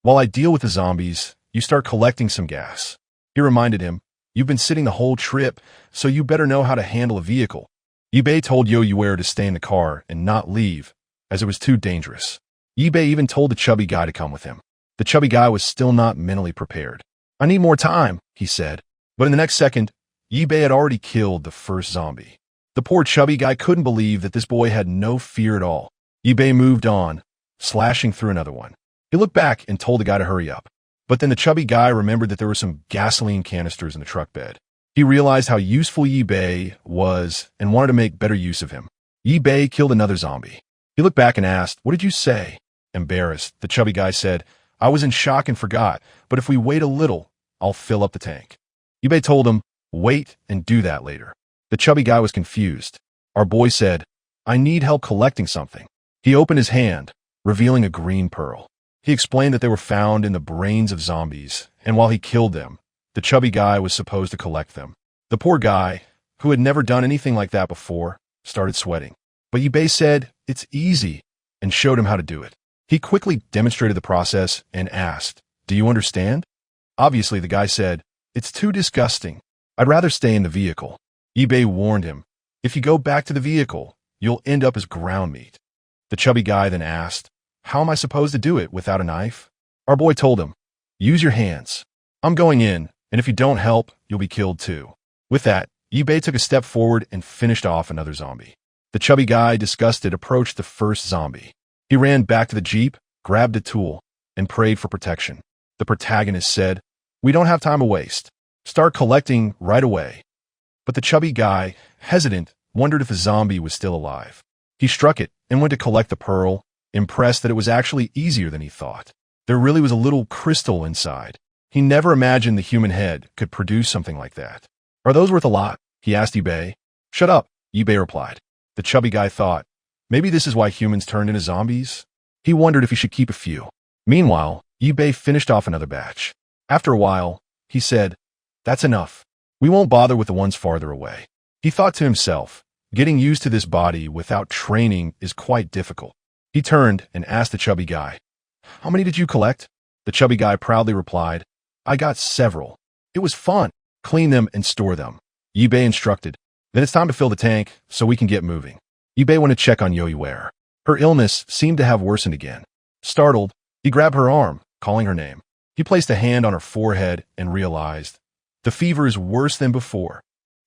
While I deal with the zombies, you start collecting some gas." He reminded him, "You've been sitting the whole trip, so you better know how to handle a vehicle." Yibei told Yoyuer to stay in the car and not leave, as it was too dangerous. Yibei even told the chubby guy to come with him. The chubby guy was still not mentally prepared. "I need more time," he said. But in the next second, Yibei had already killed the first zombie. The poor chubby guy couldn't believe that this boy had no fear at all. Yibei moved on, slashing through another one. He looked back and told the guy to hurry up. But then the chubby guy remembered that there were some gasoline canisters in the truck bed. He realized how useful Yibei was and wanted to make better use of him. Yibei killed another zombie. He looked back and asked, "What did you say?" Embarrassed, the chubby guy said, "I was in shock and forgot, but if we wait a little, I'll fill up the tank." Yibei told him, "Wait and do that later." The chubby guy was confused. Our boy said, "I need help collecting something." He opened his hand, revealing a green pearl. He explained that they were found in the brains of zombies, and while he killed them, the chubby guy was supposed to collect them. The poor guy, who had never done anything like that before, started sweating. But Yibei said, "It's easy," and showed him how to do it. He quickly demonstrated the process and asked, "Do you understand?" Obviously, the guy said, "It's too disgusting. I'd rather stay in the vehicle." Yibei warned him, "If you go back to the vehicle, you'll end up as ground meat." The chubby guy then asked, "How am I supposed to do it without a knife?" Our boy told him, "Use your hands. I'm going in, and if you don't help, you'll be killed too." With that, Yibei took a step forward and finished off another zombie. The chubby guy, disgusted, approached the first zombie. He ran back to the Jeep, grabbed a tool, and prayed for protection. The protagonist said, "We don't have time to waste. Start collecting right away." But the chubby guy, hesitant, wondered if the zombie was still alive. He struck it and went to collect the pearl, impressed that it was actually easier than he thought. There really was a little crystal inside. He never imagined the human head could produce something like that. "Are those worth a lot?" he asked Yibei. "Shut up," Yibei replied. The chubby guy thought, maybe this is why humans turned into zombies? He wondered if he should keep a few. Meanwhile, Yibei finished off another batch. After a while, he said, "That's enough. We won't bother with the ones farther away." He thought to himself, getting used to this body without training is quite difficult. He turned and asked the chubby guy, "How many did you collect?" The chubby guy proudly replied, "I got several. It was fun. Clean them and store them." Yibei instructed, "Then it's time to fill the tank so we can get moving." Yibei went to check on Yoyuer. Her illness seemed to have worsened again. Startled, he grabbed her arm, calling her name. He placed a hand on her forehead and realized, the fever is worse than before.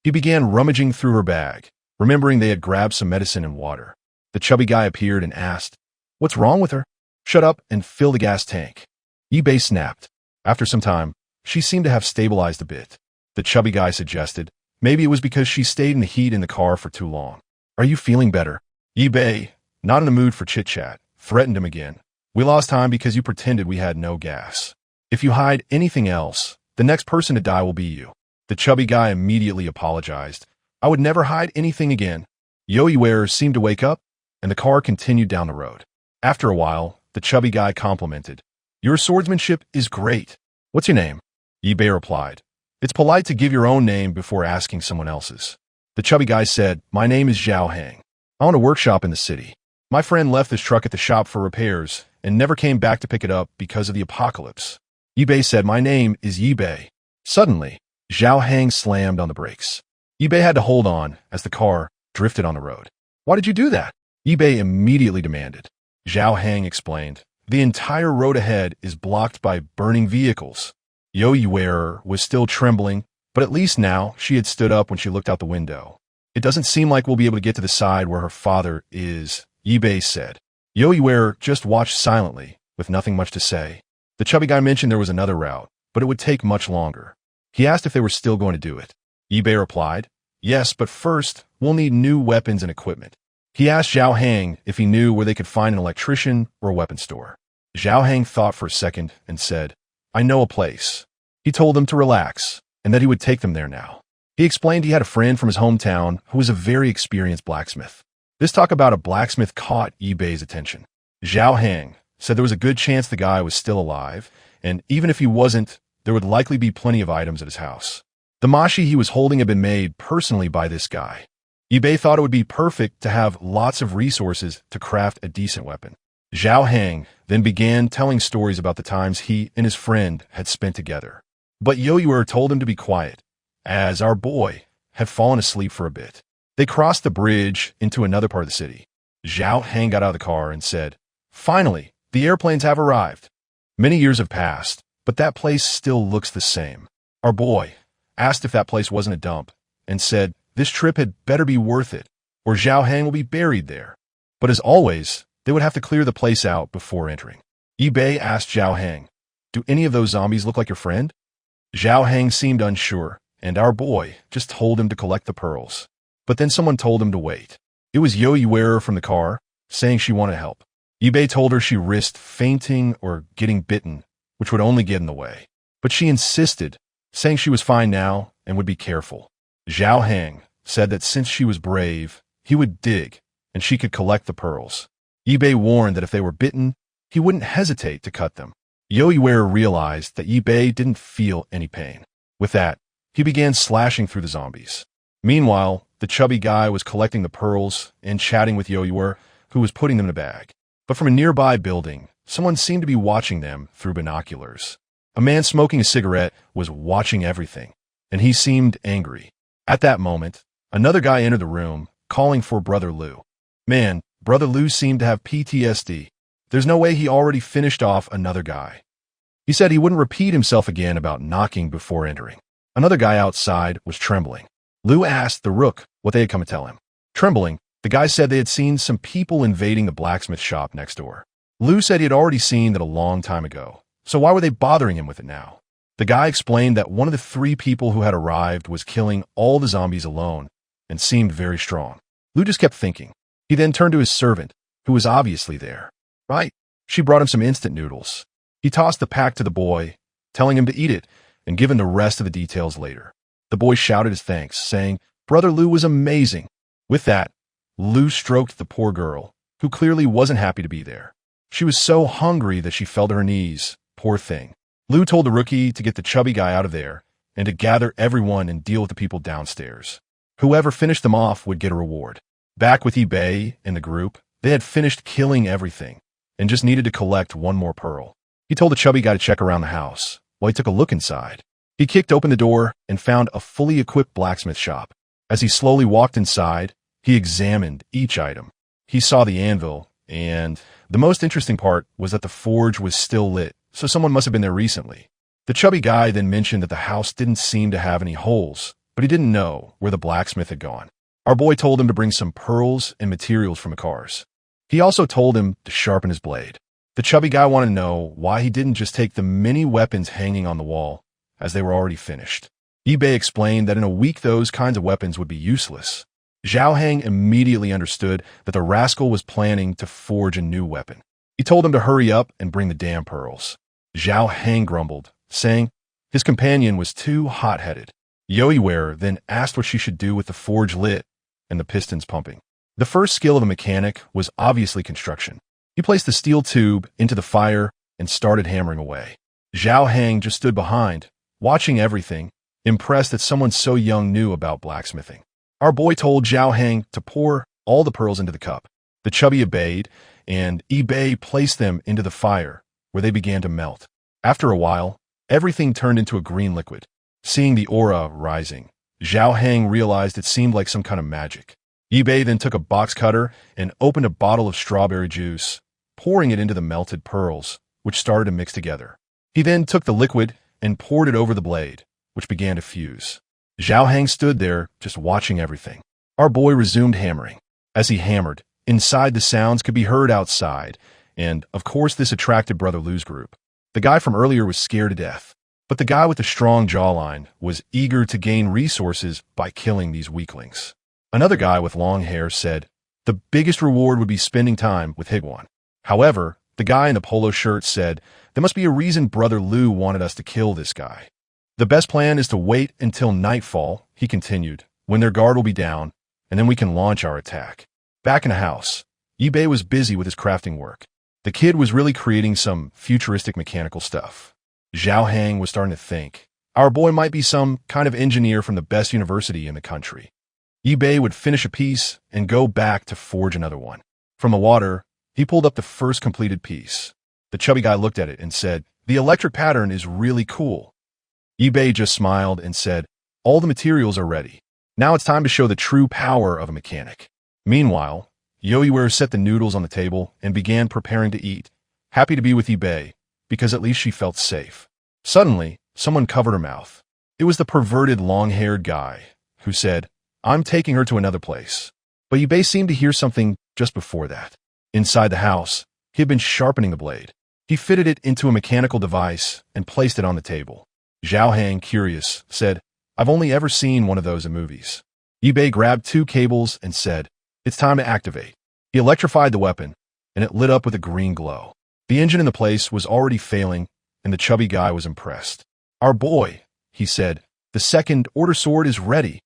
He began rummaging through her bag, remembering they had grabbed some medicine and water. The chubby guy appeared and asked, "What's wrong with her?" "Shut up and fill the gas tank." Yibei snapped. After some time, she seemed to have stabilized a bit. The chubby guy suggested, maybe it was because she stayed in the heat in the car for too long. "Are you feeling better?" Yibei, not in the mood for chit-chat, threatened him again. "We lost time because you pretended we had no gas. If you hide anything else, the next person to die will be you." The chubby guy immediately apologized. "I would never hide anything again." Yoyuer seemed to wake up, and the car continued down the road. After a while, the chubby guy complimented, "Your swordsmanship is great. What's your name?" Yibei replied, "It's polite to give your own name before asking someone else's." The chubby guy said, "My name is Zhao Hang. I own a workshop in the city. My friend left his truck at the shop for repairs and never came back to pick it up because of the apocalypse." Yibei said, "My name is Yibei." Suddenly, Zhao Hang slammed on the brakes. Yibei had to hold on as the car drifted on the road. "Why did you do that?" Yibei immediately demanded. Zhao Hang explained, "The entire road ahead is blocked by burning vehicles." Yoyuer was still trembling, but at least now she had stood up when she looked out the window. "It doesn't seem like we'll be able to get to the side where her father is," Yibei said. Yoyuer just watched silently, with nothing much to say. The chubby guy mentioned there was another route, but it would take much longer. He asked if they were still going to do it. Yibei replied, "Yes, but first, we'll need new weapons and equipment." He asked Zhao Hang if he knew where they could find an electrician or a weapon store. Zhao Hang thought for a second and said, "I know a place." He told them to relax, and that he would take them there now. He explained he had a friend from his hometown who was a very experienced blacksmith. This talk about a blacksmith caught Yibei's attention. Zhao Hang said there was a good chance the guy was still alive, and even if he wasn't, there would likely be plenty of items at his house. The mashi he was holding had been made personally by this guy. Yibei thought it would be perfect to have lots of resources to craft a decent weapon. Zhao Hang then began telling stories about the times he and his friend had spent together. But Yoyuer told him to be quiet, as our boy had fallen asleep for a bit. They crossed the bridge into another part of the city. Zhao Heng got out of the car and said, "Finally, the airplanes have arrived." Many years have passed, but that place still looks the same. Our boy asked if that place wasn't a dump and said, "This trip had better be worth it, or Zhao Heng will be buried there." But as always, they would have to clear the place out before entering. Bei asked Zhao Heng, "Do any of those zombies look like your friend?" Zhao Heng seemed unsure, and our boy just told him to collect the pearls. But then someone told him to wait. It was Yoyi from the car, saying she wanted help. Bei told her she risked fainting or getting bitten, which would only get in the way. But she insisted, saying she was fine now and would be careful. Zhao Heng said that since she was brave, he would dig, and she could collect the pearls. Bei warned that if they were bitten, he wouldn't hesitate to cut them. Yoyi realized that Bei didn't feel any pain. With that, he began slashing through the zombies. Meanwhile, the chubby guy was collecting the pearls and chatting with Yoyi, who was putting them in a bag. But from a nearby building, someone seemed to be watching them through binoculars. A man smoking a cigarette was watching everything, and he seemed angry. At that moment, another guy entered the room, calling for Brother Lu. Man, Brother Lu seemed to have PTSD. There's no way he already finished off another guy. He said he wouldn't repeat himself again about knocking before entering. Another guy outside was trembling. Lu asked the Rook what they had come to tell him. Trembling, the guy said they had seen some people invading the blacksmith shop next door. Lu said he had already seen that a long time ago, so why were they bothering him with it now? The guy explained that one of the 3 people who had arrived was killing all the zombies alone and seemed very strong. Lu just kept thinking. He then turned to his servant, who was obviously there. Right, she brought him some instant noodles. He tossed the pack to the boy, telling him to eat it and give him the rest of the details later. The boy shouted his thanks, saying, "Brother Lu was amazing." With that, Lu stroked the poor girl, who clearly wasn't happy to be there. She was so hungry that she fell to her knees. Poor thing. Lu told the rookie to get the chubby guy out of there and to gather everyone and deal with the people downstairs. Whoever finished them off would get a reward. Back with Bei and the group, they had finished killing everything and just needed to collect one more pearl. He told the chubby guy to check around the house while he took a look inside. He kicked open the door and found a fully equipped blacksmith shop. As he slowly walked inside, he examined each item. He saw the anvil, and the most interesting part was that the forge was still lit, so someone must have been there recently. The chubby guy then mentioned that the house didn't seem to have any holes, but he didn't know where the blacksmith had gone. Our boy told him to bring some pearls and materials from the cars. He also told him to sharpen his blade. The chubby guy wanted to know why he didn't just take the many weapons hanging on the wall, as they were already finished. Bei explained that in a week those kinds of weapons would be useless. Zhao Heng immediately understood that the rascal was planning to forge a new weapon. He told him to hurry up and bring the damn pearls. Zhao Heng grumbled, saying his companion was too hot-headed. Yoyi then asked what she should do with the forge lit and the pistons pumping. The first skill of a mechanic was obviously construction. He placed the steel tube into the fire and started hammering away. Zhao Heng just stood behind, watching everything, impressed that someone so young knew about blacksmithing. Our boy told Zhao Heng to pour all the pearls into the cup. The chubby obeyed, and Bei placed them into the fire, where they began to melt. After a while, everything turned into a green liquid. Seeing the aura rising, Zhao Heng realized it seemed like some kind of magic. Bei then took a box cutter and opened a bottle of strawberry juice, pouring it into the melted pearls, which started to mix together. He then took the liquid and poured it over the blade, which began to fuse. Zhao Heng stood there, just watching everything. Our boy resumed hammering. As he hammered, inside the sounds could be heard outside, and, of course, this attracted Brother Lu's group. The guy from earlier was scared to death, but the guy with the strong jawline was eager to gain resources by killing these weaklings. Another guy with long hair said the biggest reward would be spending time with Higwan. However, the guy in the polo shirt said there must be a reason Brother Lu wanted us to kill this guy. The best plan is to wait until nightfall, he continued, when their guard will be down, and then we can launch our attack. Back in the house, Bei was busy with his crafting work. The kid was really creating some futuristic mechanical stuff. Zhao Heng was starting to think, our boy might be some kind of engineer from the best university in the country. Bei would finish a piece and go back to forge another one. From the water, he pulled up the first completed piece. The chubby guy looked at it and said, the electric pattern is really cool. Bei just smiled and said, all the materials are ready. Now it's time to show the true power of a mechanic. Meanwhile, Yoiware set the noodles on the table and began preparing to eat, happy to be with Ibe, because at least she felt safe. Suddenly, someone covered her mouth. It was the perverted long-haired guy, who said, "I'm taking her to another place." But Ibe seemed to hear something just before that. Inside the house, he had been sharpening the blade. He fitted it into a mechanical device and placed it on the table. Zhao Hang, curious, said, "I've only ever seen one of those in movies." Ibe grabbed 2 cables and said, "It's time to activate." He electrified the weapon, and it lit up with a green glow. The engine in the place was already failing, and the chubby guy was impressed. "Our boy," he said, "the second order sword is ready."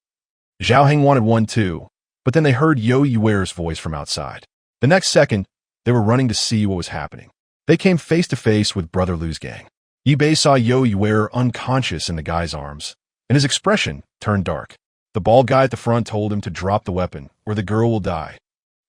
Zhao Heng wanted one too, but then they heard Yoiware's voice from outside. The next second, they were running to see what was happening. They came face to face with Brother Lu's gang. Ibe saw Yoiware unconscious in the guy's arms, and his expression turned dark. The bald guy at the front told him to drop the weapon, or the girl will die.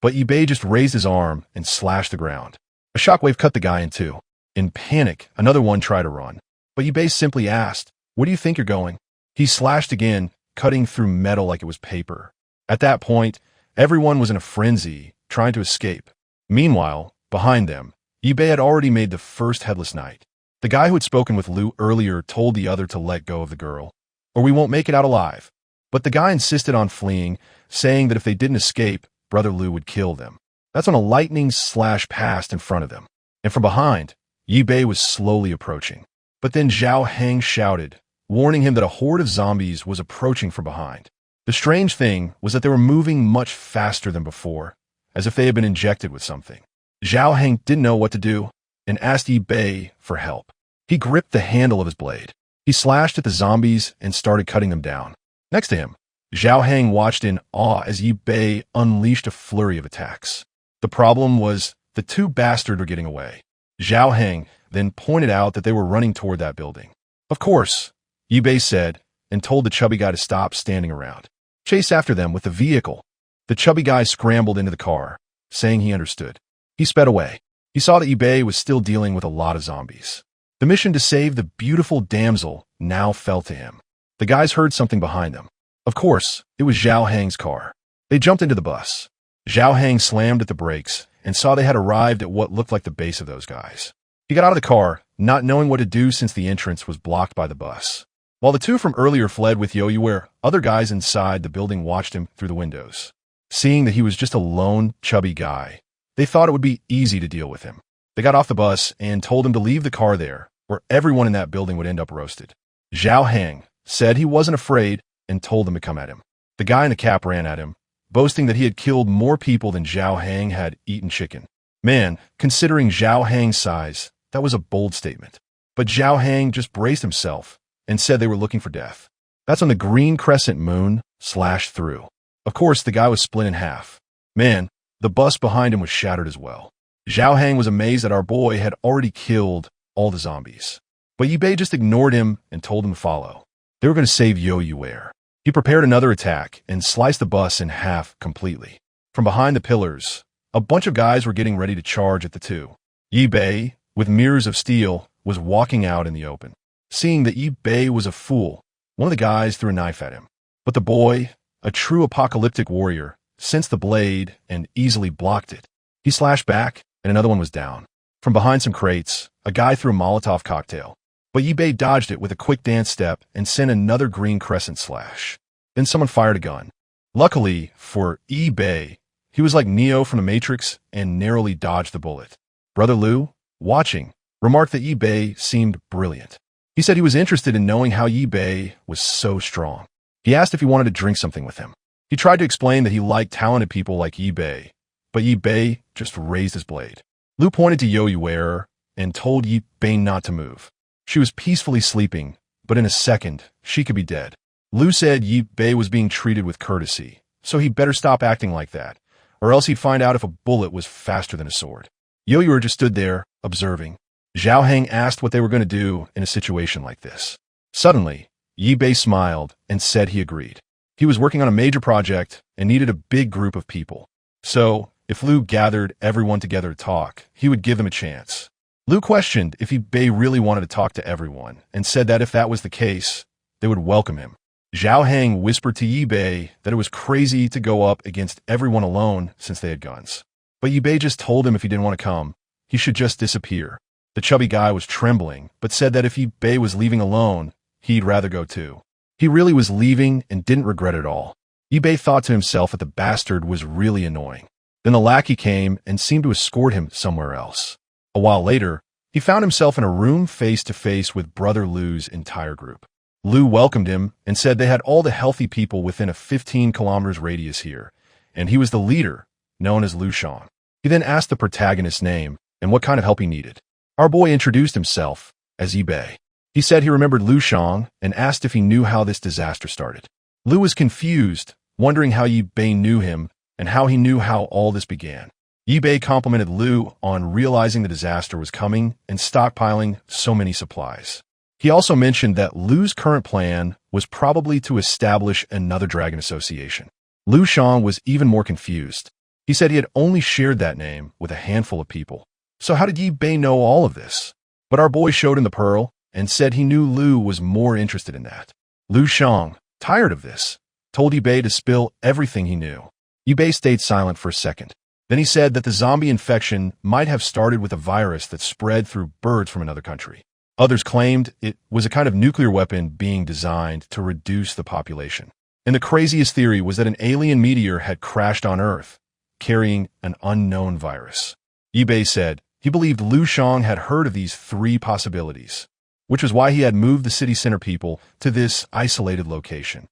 But Ibe just raised his arm and slashed the ground. A shockwave cut the guy in two. In panic, another one tried to run. But Ibe simply asked, "Where do you think you're going?" He slashed again, cutting through metal like it was paper. At that point, everyone was in a frenzy, trying to escape. Meanwhile, behind them, Ibe had already made the first headless knight. The guy who had spoken with Lu earlier told the other to let go of the girl, or we won't make it out alive. But the guy insisted on fleeing, saying that if they didn't escape, Brother Lu would kill them. That's when a lightning slash passed in front of them. And from behind, Ibe was slowly approaching. But then Zhao Heng shouted, warning him that a horde of zombies was approaching from behind. The strange thing was that they were moving much faster than before, as if they had been injected with something. Zhao Heng didn't know what to do and asked Ibe for help. He gripped the handle of his blade. He slashed at the zombies and started cutting them down. Next to him, Zhao Heng watched in awe as Ibe unleashed a flurry of attacks. The problem was the 2 bastards were getting away. Zhao Heng then pointed out that they were running toward that building. "Of course," Ibe said, and told the chubby guy to stop standing around. "Chase after them with the vehicle." The chubby guy scrambled into the car, saying he understood. He sped away. He saw that Ibe was still dealing with a lot of zombies. The mission to save the beautiful damsel now fell to him. The guys heard something behind them. Of course, it was Zhao Heng's car. They jumped into the bus. Zhao Heng slammed at the brakes and saw they had arrived at what looked like the base of those guys. He got out of the car, not knowing what to do since the entrance was blocked by the bus. While the 2 from earlier fled with Yoiware, other guys inside the building watched him through the windows. Seeing that he was just a lone, chubby guy, they thought it would be easy to deal with him. They got off the bus and told him to leave the car there, or everyone in that building would end up roasted. Zhao Heng said he wasn't afraid and told them to come at him. The guy in the cap ran at him, boasting that he had killed more people than Zhao Heng had eaten chicken. Man, considering Zhao Heng's size, that was a bold statement. But Zhao Heng just braced himself and said they were looking for death. That's when the green crescent moon slashed through. Of course, the guy was split in half. Man, the bus behind him was shattered as well. Zhao Heng was amazed that our boy had already killed all the zombies. But Ibe just ignored him and told him to follow. They were going to save Yoiware. He prepared another attack and sliced the bus in half completely. From behind the pillars, a bunch of guys were getting ready to charge at the 2. Ibe, with mirrors of steel, was walking out in the open. Seeing that Ibe was a fool, one of the guys threw a knife at him. But the boy, a true apocalyptic warrior, sensed the blade and easily blocked it. He slashed back, and another one was down. From behind some crates, a guy threw a Molotov cocktail. But Ibe dodged it with a quick dance step and sent another green crescent slash. Then someone fired a gun. Luckily for Ibe, he was like Neo from the Matrix and narrowly dodged the bullet. Brother Lu, watching, remarked that Ibe seemed brilliant. He said he was interested in knowing how Ibe was so strong. He asked if he wanted to drink something with him. He tried to explain that he liked talented people like Ibe, but Ibe just raised his blade. Lu pointed to Yoiware and told Ibe not to move. She was peacefully sleeping, but in a second, she could be dead. Lu said Ibe was being treated with courtesy, so he better stop acting like that, or else he'd find out if a bullet was faster than a sword. Yoiware just stood there, observing. Zhao Heng asked what they were going to do in a situation like this. Suddenly, Ibe smiled and said he agreed. He was working on a major project and needed a big group of people. So, if Lu gathered everyone together to talk, he would give them a chance. Lu questioned if Ibe really wanted to talk to everyone and said that if that was the case, they would welcome him. Zhao Heng whispered to Yi Bei that it was crazy to go up against everyone alone since they had guns. But Yi Bei just told him if he didn't want to come, he should just disappear. The chubby guy was trembling, but said that if Yi Bei was leaving alone, he'd rather go too. He really was leaving and didn't regret it at all. Yi Bei thought to himself that the bastard was really annoying. Then the lackey came and seemed to escort him somewhere else. A while later, he found himself in a room face-to-face with Brother Lu's entire group. Lu welcomed him and said they had all the healthy people within a 15 kilometers radius here, and he was the leader, known as Lu Shang. He then asked the protagonist's name and what kind of help he needed. Our boy introduced himself as Yi Bei. He said he remembered Lu Shang and asked if he knew how this disaster started. Lu was confused, wondering how Yi Bei knew him and how he knew how all this began. Yi Bei complimented Lu on realizing the disaster was coming and stockpiling so many supplies. He also mentioned that Lu's current plan was probably to establish another dragon association. Lu Shang was even more confused. He said he had only shared that name with a handful of people. So how did Yi Bei know all of this? But our boy showed him the pearl and said he knew Lu was more interested in that. Lu Shang, tired of this, told Yi Bei to spill everything he knew. Yi Bei stayed silent for a second. Then he said that the zombie infection might have started with a virus that spread through birds from another country. Others claimed it was a kind of nuclear weapon being designed to reduce the population. And the craziest theory was that an alien meteor had crashed on Earth, carrying an unknown virus. Yi Bei said he believed Lu Shang had heard of these three possibilities, which was why he had moved the city center people to this isolated location.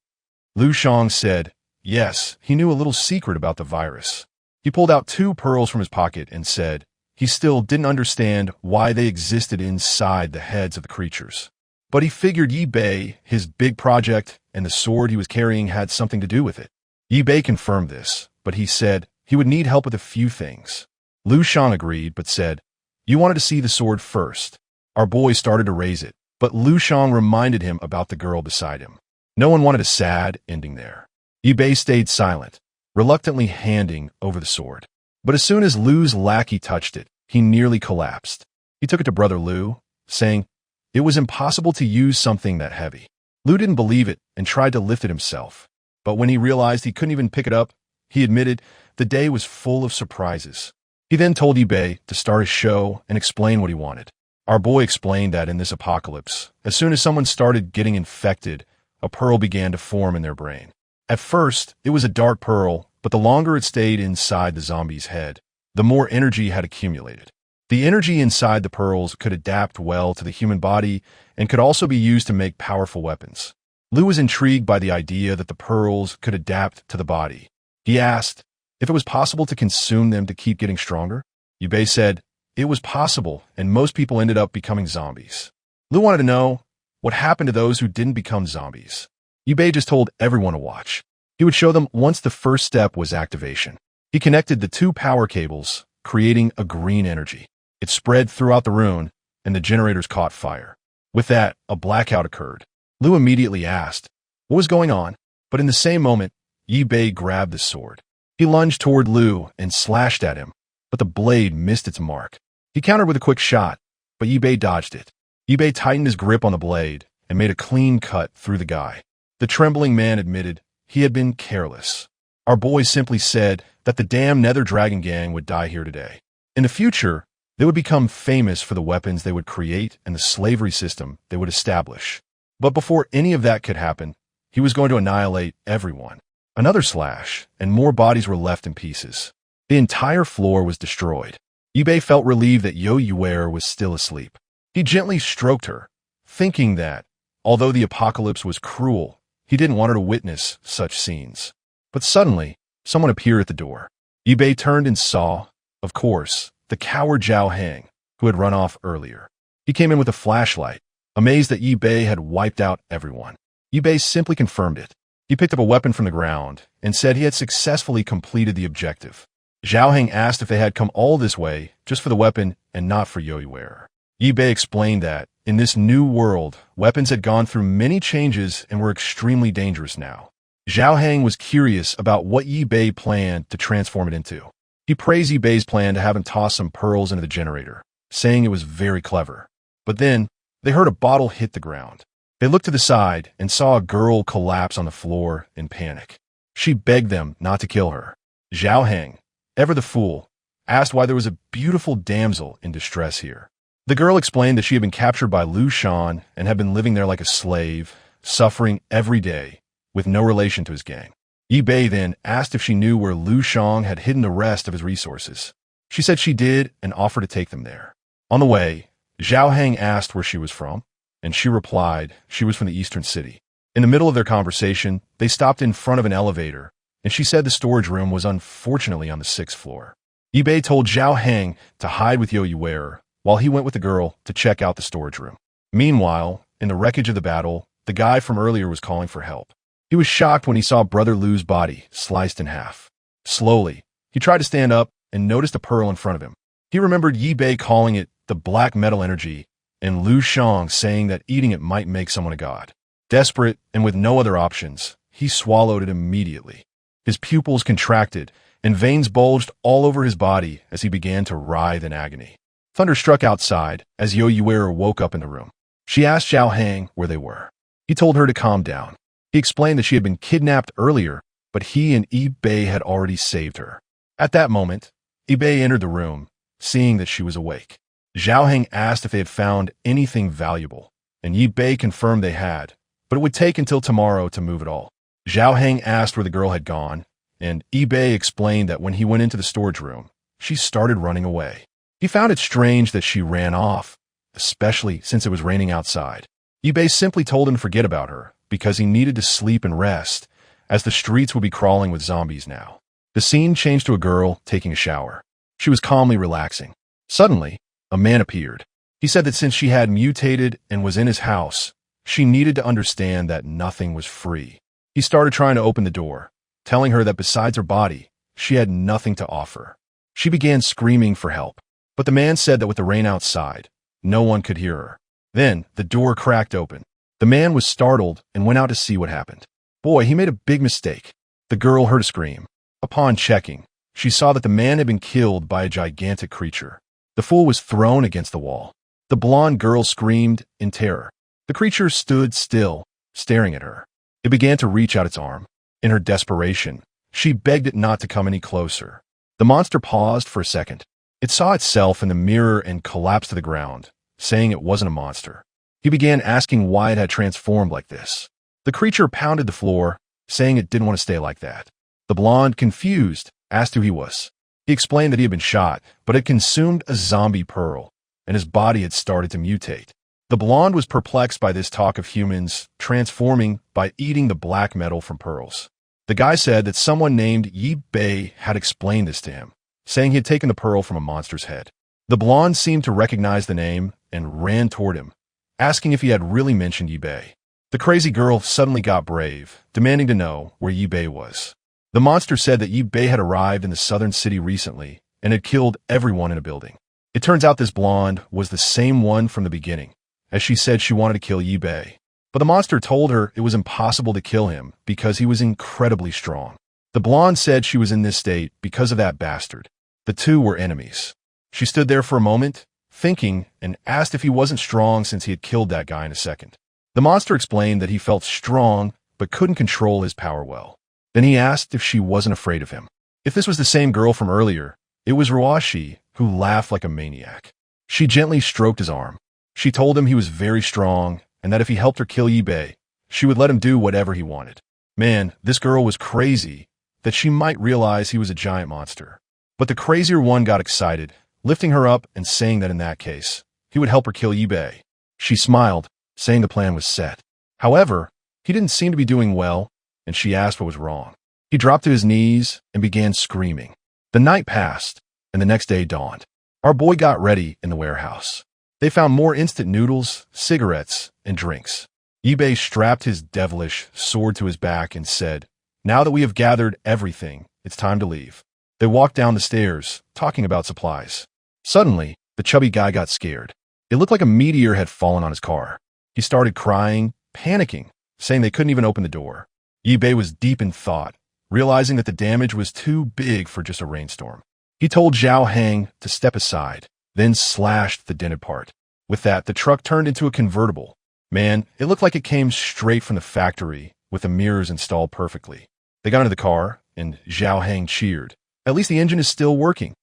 Lu Shang said, yes, he knew a little secret about the virus. He pulled out 2 pearls from his pocket and said he still didn't understand why they existed inside the heads of the creatures. But he figured Yi Bei, his big project, and the sword he was carrying had something to do with it. Yi Bei confirmed this, but he said he would need help with a few things. Lu Shang agreed, but said, you wanted to see the sword first. Our boy started to raise it, but Lu Shang reminded him about the girl beside him. No one wanted a sad ending there. Yi Bei stayed silent, reluctantly handing over the sword. But as soon as Lu's lackey touched it, he nearly collapsed. He took it to Brother Lu, saying it was impossible to use something that heavy. Lu didn't believe it and tried to lift it himself. But when he realized he couldn't even pick it up, he admitted the day was full of surprises. He then told Yi Bei to start a show and explain what he wanted. Our boy explained that in this apocalypse, as soon as someone started getting infected, a pearl began to form in their brain. At first, it was a dark pearl, but the longer it stayed inside the zombie's head, the more energy had accumulated. The energy inside the pearls could adapt well to the human body and could also be used to make powerful weapons. Lu was intrigued by the idea that the pearls could adapt to the body. He asked if it was possible to consume them to keep getting stronger. Yi Bei said it was possible, and most people ended up becoming zombies. Lu wanted to know what happened to those who didn't become zombies. Yi Bei just told everyone to watch. He would show them once the first step was activation. He connected the 2 power cables, creating a green energy. It spread throughout the room, and the generators caught fire. With that, a blackout occurred. Lu immediately asked what was going on, but in the same moment, Yi Bei grabbed the sword. He lunged toward Lu and slashed at him, but the blade missed its mark. He countered with a quick shot, but Yi Bei dodged it. Yi Bei tightened his grip on the blade and made a clean cut through the guy. The trembling man admitted he had been careless. Our boy simply said that the damn Nether Dragon Gang would die here today. In the future, they would become famous for the weapons they would create and the slavery system they would establish. But before any of that could happen, he was going to annihilate everyone. Another slash, and more bodies were left in pieces. The entire floor was destroyed. Yi Bei felt relieved that Yahello was still asleep. He gently stroked her, thinking that, although the apocalypse was cruel, he didn't want her to witness such scenes. But suddenly, someone appeared at the door. Yi Bei turned and saw, of course, the coward Zhao Heng, who had run off earlier. He came in with a flashlight, amazed that Yi Bei had wiped out everyone. Yi Bei simply confirmed it. He picked up a weapon from the ground and said he had successfully completed the objective. Zhao Heng asked if they had come all this way just for the weapon and not for Yahello. Yi Bei explained that, in this new world, weapons had gone through many changes and were extremely dangerous now. Zhao Heng was curious about what Yi Bei planned to transform it into. He praised Yi Bei's plan to have him toss some pearls into the generator, saying it was very clever. But then, they heard a bottle hit the ground. They looked to the side and saw a girl collapse on the floor in panic. She begged them not to kill her. Zhao Heng, ever the fool, asked why there was a beautiful damsel in distress here. The girl explained that she had been captured by Lu Shan and had been living there like a slave, suffering every day, with no relation to his gang. Yi Bei then asked if she knew where Lu Shan had hidden the rest of his resources. She said she did and offered to take them there. On the way, Zhao Heng asked where she was from, and she replied she was from the eastern city. In the middle of their conversation, they stopped in front of an elevator, and she said the storage room was unfortunately on the 6th floor. Yi Bei told Zhao Heng to hide with Yo Yuer while he went with the girl to check out the storage room. Meanwhile, in the wreckage of the battle, the guy from earlier was calling for help. He was shocked when he saw Brother Lu's body sliced in half. Slowly, he tried to stand up and noticed a pearl in front of him. He remembered Yi Bei calling it the black metal energy and Lu Shang saying that eating it might make someone a god. Desperate and with no other options, he swallowed it immediately. His pupils contracted and veins bulged all over his body as he began to writhe in agony. Thunder struck outside as Yo Yuer woke up in the room. She asked Zhao Heng where they were. He told her to calm down. He explained that she had been kidnapped earlier, but he and Yi Bei had already saved her. At that moment, Yi Bei entered the room, seeing that she was awake. Zhao Heng asked if they had found anything valuable, and Yi Bei confirmed they had, but it would take until tomorrow to move it all. Zhao Heng asked where the girl had gone, and Yi Bei explained that when he went into the storage room, she started running away. He found it strange that she ran off, especially since it was raining outside. Yi Bei simply told him to forget about her, because he needed to sleep and rest, as the streets would be crawling with zombies now. The scene changed to a girl taking a shower. She was calmly relaxing. Suddenly, a man appeared. He said that since she had mutated and was in his house, she needed to understand that nothing was free. He started trying to open the door, telling her that besides her body, she had nothing to offer. She began screaming for help, but the man said that with the rain outside, no one could hear her. Then, the door cracked open. The man was startled and went out to see what happened. Boy, he made a big mistake. The girl heard a scream. Upon checking, she saw that the man had been killed by a gigantic creature. The fool was thrown against the wall. The blonde girl screamed in terror. The creature stood still, staring at her. It began to reach out its arm. In her desperation, she begged it not to come any closer. The monster paused for a second. It saw itself in the mirror and collapsed to the ground, saying it wasn't a monster. He began asking why it had transformed like this. The creature pounded the floor, saying it didn't want to stay like that. The blonde, confused, asked who he was. He explained that he had been shot, but had consumed a zombie pearl, and his body had started to mutate. The blonde was perplexed by this talk of humans transforming by eating the black metal from pearls. The guy said that someone named Yi Bei had explained this to him, saying he had taken the pearl from a monster's head. The blonde seemed to recognize the name and ran toward him, asking if he had really mentioned Yi Bei. The crazy girl suddenly got brave, demanding to know where Yi Bei was. The monster said that Yi Bei had arrived in the southern city recently and had killed everyone in a building. It turns out this blonde was the same one from the beginning, as she said she wanted to kill Yi Bei. But the monster told her it was impossible to kill him because he was incredibly strong. The blonde said she was in this state because of that bastard. The two were enemies. She stood there for a moment, thinking, and asked if he wasn't strong since he had killed that guy in a second. The monster explained that he felt strong but couldn't control his power well. Then he asked if she wasn't afraid of him. If this was the same girl from earlier, it was Ruashi, who laughed like a maniac. She gently stroked his arm. She told him he was very strong and that if he helped her kill Yi Bei, she would let him do whatever he wanted. Man, this girl was crazy that she might realize he was a giant monster. But the crazier one got excited, lifting her up and saying that in that case, he would help her kill Yi Bei. She smiled, saying the plan was set. However, he didn't seem to be doing well, and she asked what was wrong. He dropped to his knees and began screaming. The night passed, and the next day dawned. Our boy got ready in the warehouse. They found more instant noodles, cigarettes, and drinks. Yi Bei strapped his devilish sword to his back and said, "Now that we have gathered everything, it's time to leave." They walked down the stairs, talking about supplies. Suddenly, the chubby guy got scared. It looked like a meteor had fallen on his car. He started crying, panicking, saying they couldn't even open the door. Yi Bei was deep in thought, realizing that the damage was too big for just a rainstorm. He told Zhao Heng to step aside, then slashed the dented part. With that, the truck turned into a convertible, Man, it looked like it came straight from the factory with the mirrors installed perfectly. They got into the car, and Zhao Hang cheered. At least the engine is still working.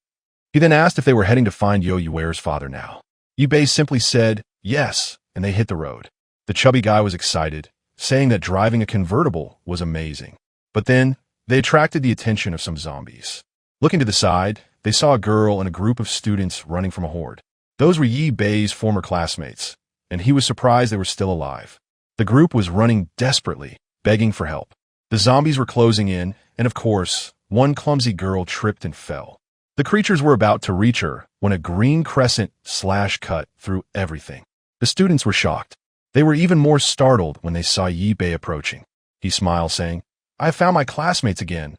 He then asked if they were heading to find Yo Yue's father now. Yibei simply said yes, and they hit the road. The chubby guy was excited, saying that driving a convertible was amazing. But then, they attracted the attention of some zombies. Looking to the side, they saw a girl and a group of students running from a horde. Those were Yibei's former classmates, and he was surprised they were still alive. The group was running desperately, begging for help. The zombies were closing in, and of course, one clumsy girl tripped and fell. The creatures were about to reach her when a green crescent cut through everything. The students were shocked. They were even more startled when they saw Yibei approaching. He smiled, saying, "I have found my classmates again."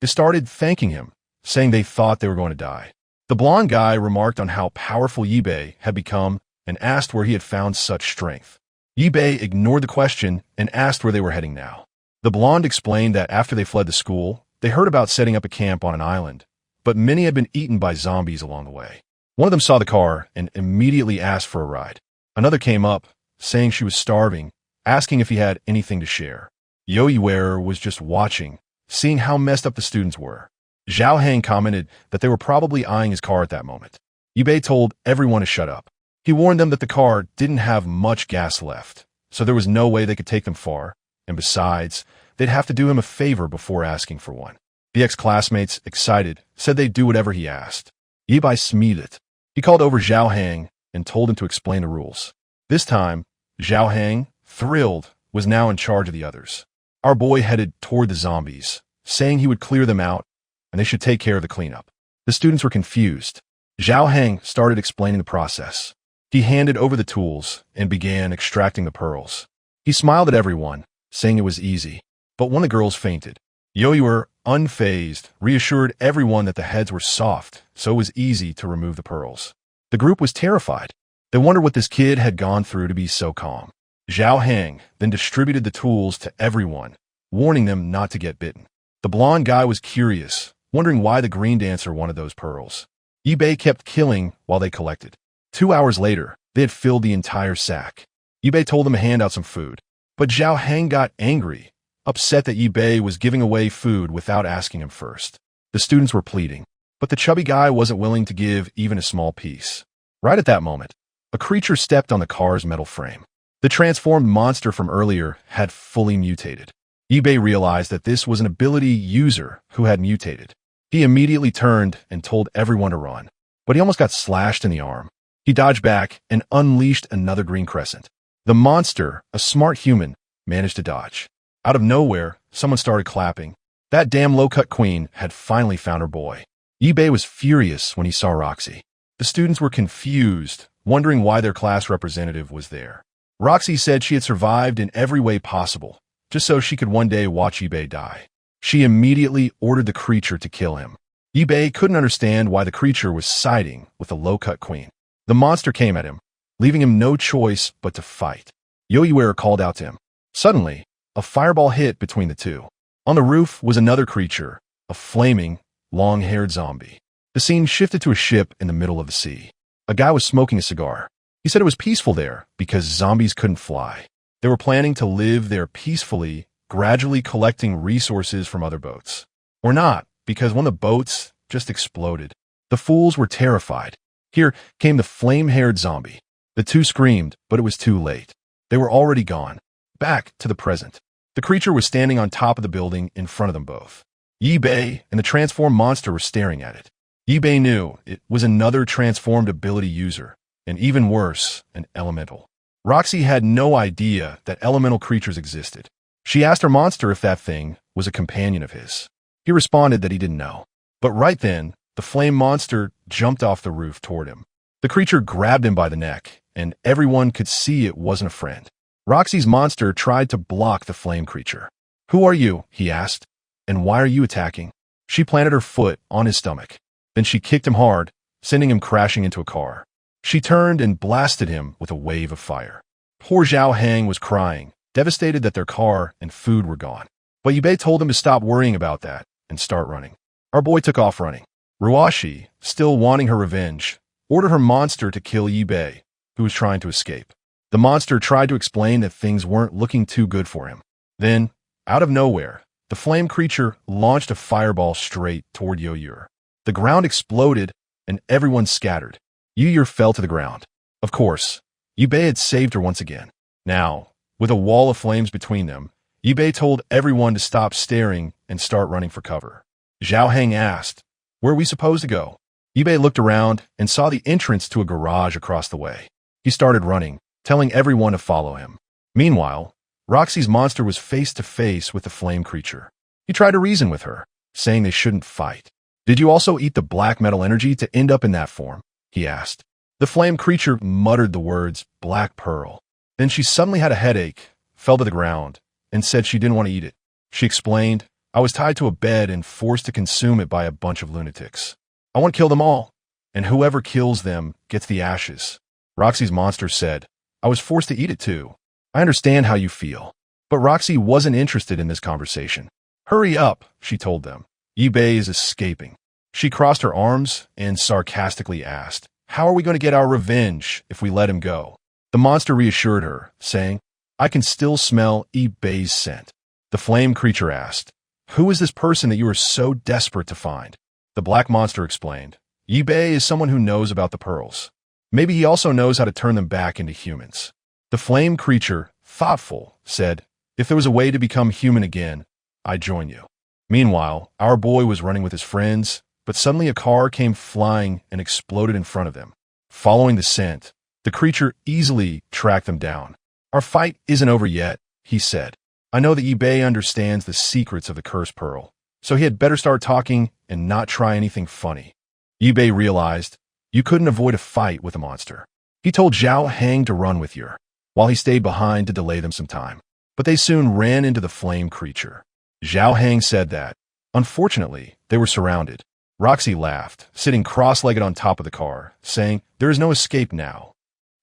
They started thanking him, saying they thought they were going to die. The blonde guy remarked on how powerful Yibei had become and asked where he had found such strength. Yibei ignored the question and asked where they were heading now. The blonde explained that after they fled the school, they heard about setting up a camp on an island, but many had been eaten by zombies along the way. One of them saw the car and immediately asked for a ride. Another came up, saying she was starving, asking if he had anything to share. Yo Yue was just watching, seeing how messed up the students were. Zhao Hang commented that they were probably eyeing his car at that moment. Yibei told everyone to shut up. He warned them that the car didn't have much gas left, so there was no way they could take them far, and besides, they'd have to do him a favor before asking for one. The ex-classmates, excited, said they'd do whatever he asked. Yibei smiled. He called over Zhao Hang and told him to explain the rules. This time, Zhao Hang, thrilled, was now in charge of the others. Our boy headed toward the zombies, saying he would clear them out, and they should take care of the cleanup. The students were confused. Zhao Hang started explaining the process. He handed over the tools and began extracting the pearls. He smiled at everyone, saying it was easy, but one of the girls fainted. Yo Yue, unfazed, reassured everyone that the heads were soft, so it was easy to remove the pearls. The group was terrified. They wondered what this kid had gone through to be so calm. Zhao Hang then distributed the tools to everyone, warning them not to get bitten. The blonde guy was curious, wondering why the green dancer wanted those pearls. Yibei kept killing while they collected. 2 hours later, they had filled the entire sack. Yibei told them to hand out some food, but Zhao Hang got angry, upset that Yibei was giving away food without asking him first. The students were pleading, but the chubby guy wasn't willing to give even a small piece. Right at that moment, a creature stepped on the car's metal frame. The transformed monster from earlier had fully mutated. Yibei realized that this was an ability user who had mutated. He immediately turned and told everyone to run, but he almost got slashed in the arm. He dodged back and unleashed another green crescent. The monster, a smart human, managed to dodge. Out of nowhere, someone started clapping. That damn low-cut queen had finally found her boy. Yibei was furious when he saw Roxy. The students were confused, wondering why their class representative was there. Roxy said she had survived in every way possible, just so she could one day watch Yibei die. She immediately ordered the creature to kill him. Yibei couldn't understand why the creature was siding with the low-cut queen. The monster came at him, leaving him no choice but to fight. Yo Yue called out to him. Suddenly, a fireball hit between the two. On the roof was another creature, a flaming, long-haired zombie. The scene shifted to a ship in the middle of the sea. A guy was smoking a cigar. He said it was peaceful there because zombies couldn't fly. They were planning to live there peacefully, gradually collecting resources from other boats. Or not, because one of the boats just exploded. The fools were terrified. Here came the flame-haired zombie. The two screamed, but it was too late. They were already gone. Back to the present. The creature was standing on top of the building in front of them both. Yibei and the transformed monster were staring at it. Yibei knew it was another transformed ability user, and even worse, an elemental. Roxy had no idea that elemental creatures existed. She asked her monster if that thing was a companion of his. He responded that he didn't know. But right then, the flame monster jumped off the roof toward him. The creature grabbed him by the neck, and everyone could see it wasn't a friend. Roxy's monster tried to block the flame creature. "Who are you?" he asked. "And why are you attacking?" She planted her foot on his stomach. Then she kicked him hard, sending him crashing into a car. She turned and blasted him with a wave of fire. Poor Zhao Hang was crying, devastated that their car and food were gone. But Yibei told him to stop worrying about that and start running. Our boy took off running. Ruashi, still wanting her revenge, ordered her monster to kill Yibei, who was trying to escape. The monster tried to explain that things weren't looking too good for him. Then, out of nowhere, the flame creature launched a fireball straight toward Yoyur. The ground exploded, and everyone scattered. Yoyur fell to the ground. Of course, Yubei had saved her once again. Now, with a wall of flames between them, Yubei told everyone to stop staring and start running for cover. Zhao Heng asked, "Where are we supposed to go?" Yubei looked around and saw the entrance to a garage across the way. He started running, telling everyone to follow him. Meanwhile, Roxy's monster was face to face with the flame creature. He tried to reason with her, saying they shouldn't fight. "Did you also eat the black metal energy to end up in that form?" he asked. The flame creature muttered the words, "Black Pearl." Then she suddenly had a headache, fell to the ground, and said she didn't want to eat it. She explained, "I was tied to a bed and forced to consume it by a bunch of lunatics. I want to kill them all, and whoever kills them gets the ashes." Roxy's monster said, "I was forced to eat it too. I understand how you feel." But Roxy wasn't interested in this conversation. "Hurry up," she told them. "Yubei is escaping." She crossed her arms and sarcastically asked, "How are we going to get our revenge if we let him go?" The monster reassured her, saying, "I can still smell Yubei's scent." The flame creature asked, "Who is this person that you are so desperate to find?" The black monster explained, "Yubei is someone who knows about the pearls. Maybe he also knows how to turn them back into humans." The flame creature, thoughtful, said, "If there was a way to become human again, I'd join you." Meanwhile, our boy was running with his friends, but suddenly a car came flying and exploded in front of them. Following the scent, the creature easily tracked them down. "Our fight isn't over yet," he said. "I know that Yubei understands the secrets of the cursed pearl, so he had better start talking and not try anything funny." Yubei realized you couldn't avoid a fight with a monster. He told Zhao Heng to run with Yer, while he stayed behind to delay them some time. But they soon ran into the flame creature. Zhao Heng said that, unfortunately, they were surrounded. Roxy laughed, sitting cross-legged on top of the car, saying, "There is no escape now."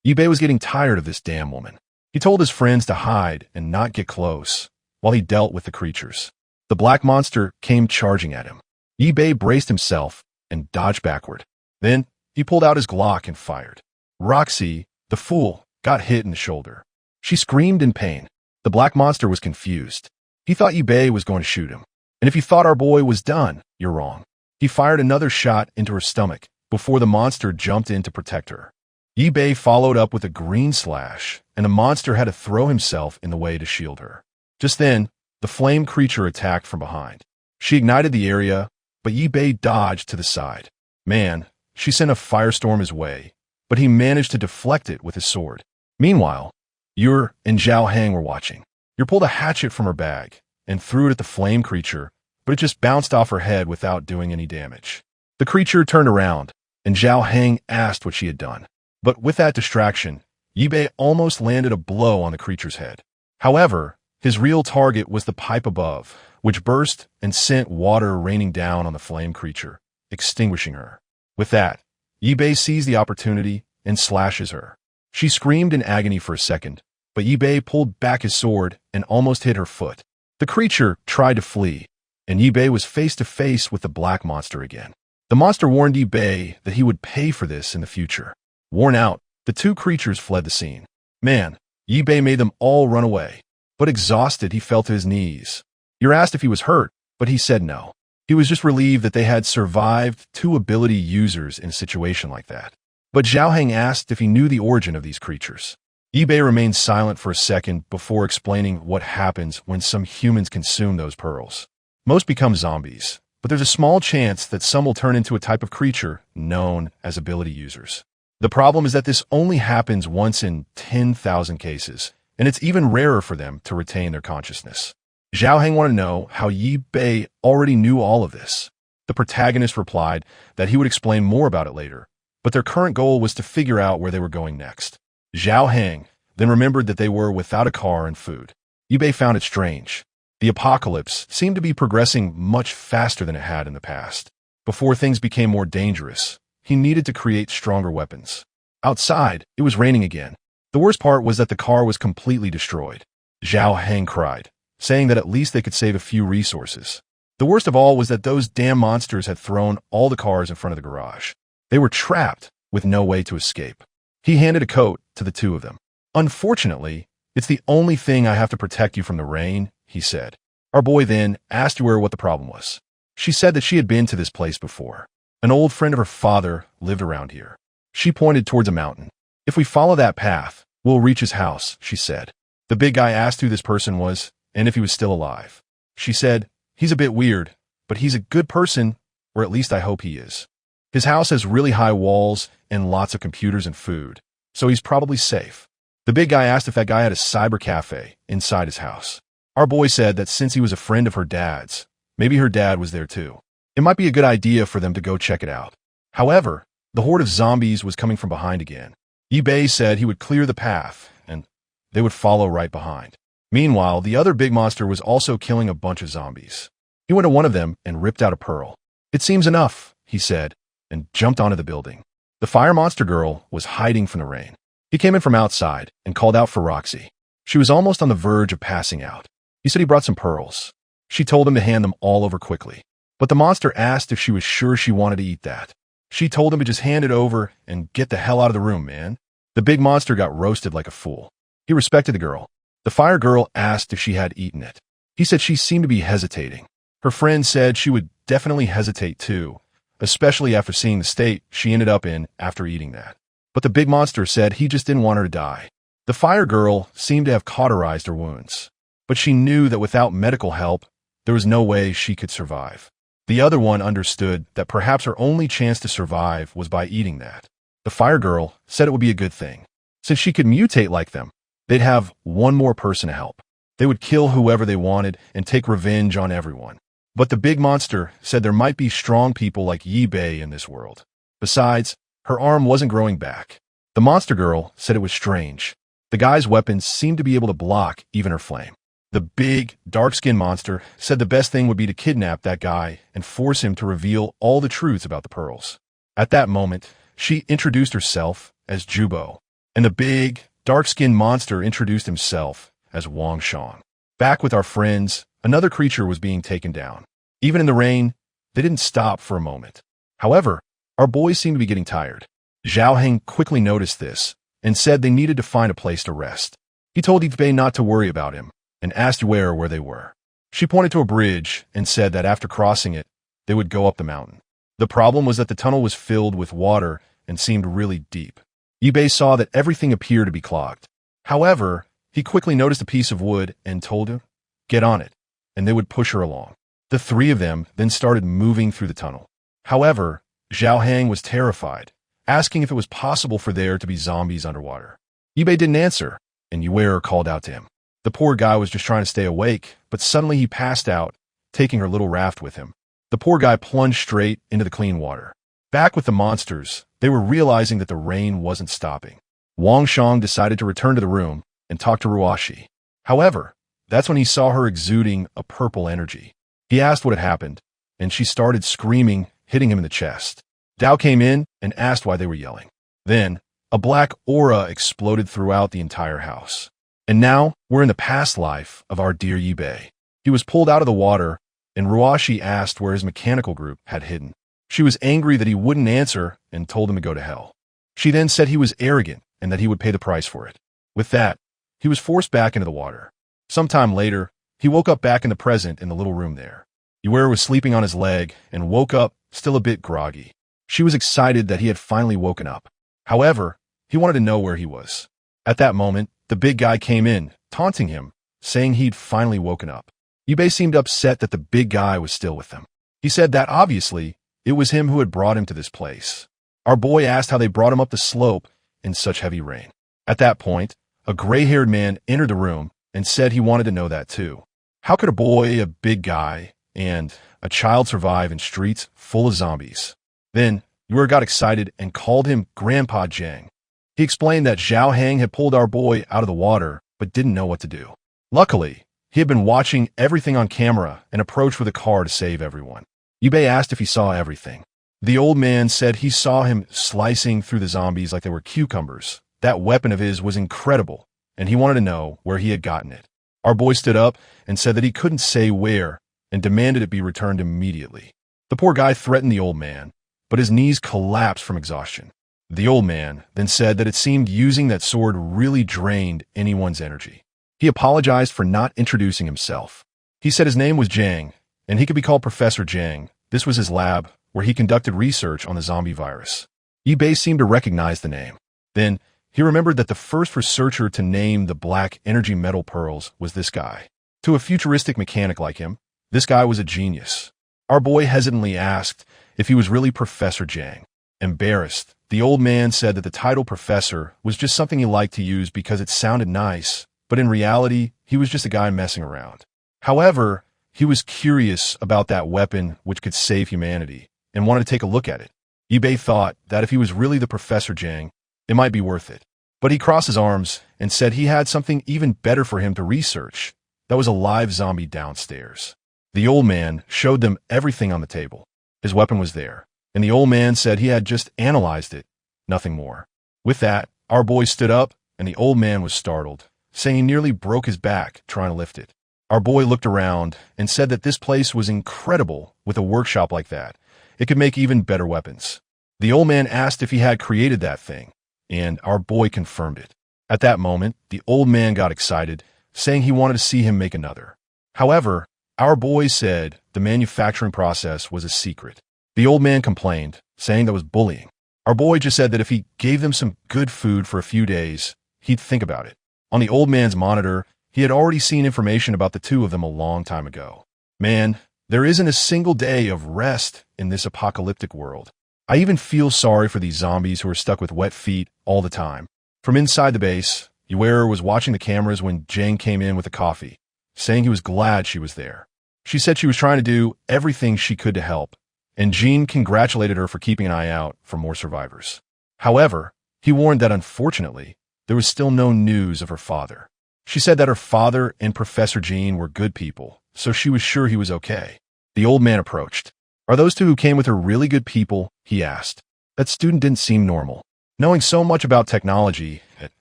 Yubei was getting tired of this damn woman. He told his friends to hide and not get close, while he dealt with the creatures. The black monster came charging at him. Yubei braced himself and dodged backward. Then, he pulled out his Glock and fired. Roxy, the fool, got hit in the shoulder. She screamed in pain. The black monster was confused. He thought Yubei was going to shoot him. And if you thought our boy was done, you're wrong. He fired another shot into her stomach before the monster jumped in to protect her. Yubei followed up with a green slash, and the monster had to throw himself in the way to shield her. Just then, the flame creature attacked from behind. She ignited the area, but Yubei dodged to the side. Man, she sent a firestorm his way, but he managed to deflect it with his sword. Meanwhile, Yer and Zhao Heng were watching. Yer pulled a hatchet from her bag and threw it at the flame creature, but it just bounced off her head without doing any damage. The creature turned around, and Zhao Heng asked what she had done. But with that distraction, Yubei almost landed a blow on the creature's head. However, his real target was the pipe above, which burst and sent water raining down on the flame creature, extinguishing her. With that, Yubei seized the opportunity and slashes her. She screamed in agony for a second, but Yubei pulled back his sword and almost hit her foot. The creature tried to flee, and Yubei was face to face with the black monster again. The monster warned Yubei that he would pay for this in the future. Worn out, the two creatures fled the scene. Man, Yubei made them all run away. But exhausted, he fell to his knees. Yer asked if he was hurt, but he said no. He was just relieved that they had survived two ability users in a situation like that. But Zhao Heng asked if he knew the origin of these creatures. Yubei remained silent for a second before explaining what happens when some humans consume those pearls. Most become zombies, but there's a small chance that some will turn into a type of creature known as ability users. The problem is that this only happens once in 10,000 cases, and it's even rarer for them to retain their consciousness. Zhao Heng wanted to know how Yubei already knew all of this. The protagonist replied that he would explain more about it later, but their current goal was to figure out where they were going next. Zhao Heng then remembered that they were without a car and food. Yubei found it strange. The apocalypse seemed to be progressing much faster than it had in the past. Before things became more dangerous, he needed to create stronger weapons. Outside, it was raining again. The worst part was that the car was completely destroyed. Zhao Heng cried, saying that at least they could save a few resources. The worst of all was that those damn monsters had thrown all the cars in front of the garage. They were trapped with no way to escape. He handed a coat to the two of them. Unfortunately, it's the only thing I have to protect you from the rain, he said. Our boy then asked her what the problem was. She said that she had been to this place before. An old friend of her father lived around here. She pointed towards a mountain. If we follow that path, we'll reach his house, she said. The big guy asked who this person was and if he was still alive. She said, he's a bit weird, but he's a good person, or at least I hope he is. His house has really high walls and lots of computers and food, so he's probably safe. The big guy asked if that guy had a cyber cafe inside his house. Our boy said that since he was a friend of her dad's, maybe her dad was there too. It might be a good idea for them to go check it out. However, the horde of zombies was coming from behind again. EBay said he would clear the path, and they would follow right behind. Meanwhile, the other big monster was also killing a bunch of zombies. He went to one of them and ripped out a pearl. It seems enough, he said, and jumped onto the building. The fire monster girl was hiding from the rain. He came in from outside and called out for Roxy. She was almost on the verge of passing out. He said he brought some pearls. She told him to hand them all over quickly. But the monster asked if she was sure she wanted to eat that. She told him to just hand it over and get the hell out of the room, man. The big monster got roasted like a fool. He respected the girl. The fire girl asked if she had eaten it. He said she seemed to be hesitating. Her friend said she would definitely hesitate too, especially after seeing the state she ended up in after eating that. But the big monster said he just didn't want her to die. The fire girl seemed to have cauterized her wounds, but she knew that without medical help, there was no way she could survive. The other one understood that perhaps her only chance to survive was by eating that. The fire girl said it would be a good thing. Since she could mutate like them, they'd have one more person to help. They would kill whoever they wanted and take revenge on everyone. But the big monster said there might be strong people like Yi-Bei in this world. Besides, her arm wasn't growing back. The monster girl said it was strange. The guy's weapons seemed to be able to block even her flame. The big, dark-skinned monster said the best thing would be to kidnap that guy and force him to reveal all the truths about the pearls. At that moment, she introduced herself as Jubo, and the big, dark-skinned monster introduced himself as Wang Shang. Back with our friends, another creature was being taken down. Even in the rain, they didn't stop for a moment. However, our boys seemed to be getting tired. Zhao Heng quickly noticed this and said they needed to find a place to rest. He told Yi-Bei not to worry about him and asked where they were. She pointed to a bridge and said that after crossing it, they would go up the mountain. The problem was that the tunnel was filled with water and seemed really deep. Yi-Bei saw that everything appeared to be clogged. However, he quickly noticed a piece of wood and told her, get on it, and they would push her along. The three of them then started moving through the tunnel. However, Zhao Heng was terrified, asking if it was possible for there to be zombies underwater. Yi-Bei didn't answer, and Yuer called out to him. The poor guy was just trying to stay awake, but suddenly he passed out, taking her little raft with him. The poor guy plunged straight into the clean water. Back with the monsters, they were realizing that the rain wasn't stopping. Wang Shang decided to return to the room and talk to Ruashi. However, that's when he saw her exuding a purple energy. He asked what had happened, and she started screaming, hitting him in the chest. Dao came in and asked why they were yelling. Then, a black aura exploded throughout the entire house. And now, we're in the past life of our dear Yi-Bei. He was pulled out of the water, and Ruashi asked where his mechanical group had hidden. She was angry that he wouldn't answer and told him to go to hell. She then said he was arrogant and that he would pay the price for it. With that, he was forced back into the water. Sometime later, he woke up back in the present in the little room there. Yuer was sleeping on his leg and woke up still a bit groggy. She was excited that he had finally woken up. However, he wanted to know where he was. At that moment, the big guy came in, taunting him, saying he'd finally woken up. Yi-Bei seemed upset that the big guy was still with them. He said that obviously, it was him who had brought him to this place. Our boy asked how they brought him up the slope in such heavy rain. At that point, a gray-haired man entered the room and said he wanted to know that too. How could a boy, a big guy, and a child survive in streets full of zombies? Then, Yuer got excited and called him Grandpa Jiang. He explained that Zhao Heng had pulled our boy out of the water, but didn't know what to do. Luckily, he had been watching everything on camera and approached with a car to save everyone. Yi-Bei asked if he saw everything. The old man said he saw him slicing through the zombies like they were cucumbers. That weapon of his was incredible, and he wanted to know where he had gotten it. Our boy stood up and said that he couldn't say where and demanded it be returned immediately. The poor guy threatened the old man, but his knees collapsed from exhaustion. The old man then said that it seemed using that sword really drained anyone's energy. He apologized for not introducing himself. He said his name was Jang, and he could be called Professor Jang. This was his lab, where he conducted research on the zombie virus. Yi-Bei seemed to recognize the name. Then, he remembered that the first researcher to name the black energy metal pearls was this guy. To a futuristic mechanic like him, this guy was a genius. Our boy hesitantly asked if he was really Professor Jang. Embarrassed, the old man said that the title professor was just something he liked to use because it sounded nice, but in reality, he was just a guy messing around. However, he was curious about that weapon which could save humanity and wanted to take a look at it. Yi-Bei thought that if he was really the Professor Jang, it might be worth it. But he crossed his arms and said he had something even better for him to research. That was a live zombie downstairs. The old man showed them everything on the table. His weapon was there, and the old man said he had just analyzed it, nothing more. With that, our boy stood up, and the old man was startled, saying he nearly broke his back trying to lift it. Our boy looked around and said that this place was incredible with a workshop like that. It could make even better weapons. The old man asked if he had created that thing, and our boy confirmed it. At that moment, the old man got excited, saying he wanted to see him make another. However, our boy said the manufacturing process was a secret. The old man complained, saying that was bullying. Our boy just said that if he gave them some good food for a few days, he'd think about it. On the old man's monitor, he had already seen information about the two of them a long time ago. Man, there isn't a single day of rest in this apocalyptic world. I even feel sorry for these zombies who are stuck with wet feet all the time. From inside the base, Yahello was watching the cameras when Jang came in with the coffee, saying he was glad she was there. She said she was trying to do everything she could to help, and Jean congratulated her for keeping an eye out for more survivors. However, he warned that unfortunately, there was still no news of her father. She said that her father and Professor Jean were good people, so she was sure he was okay. The old man approached. Are those two who came with her really good people? He asked. That student didn't seem normal, knowing so much about technology at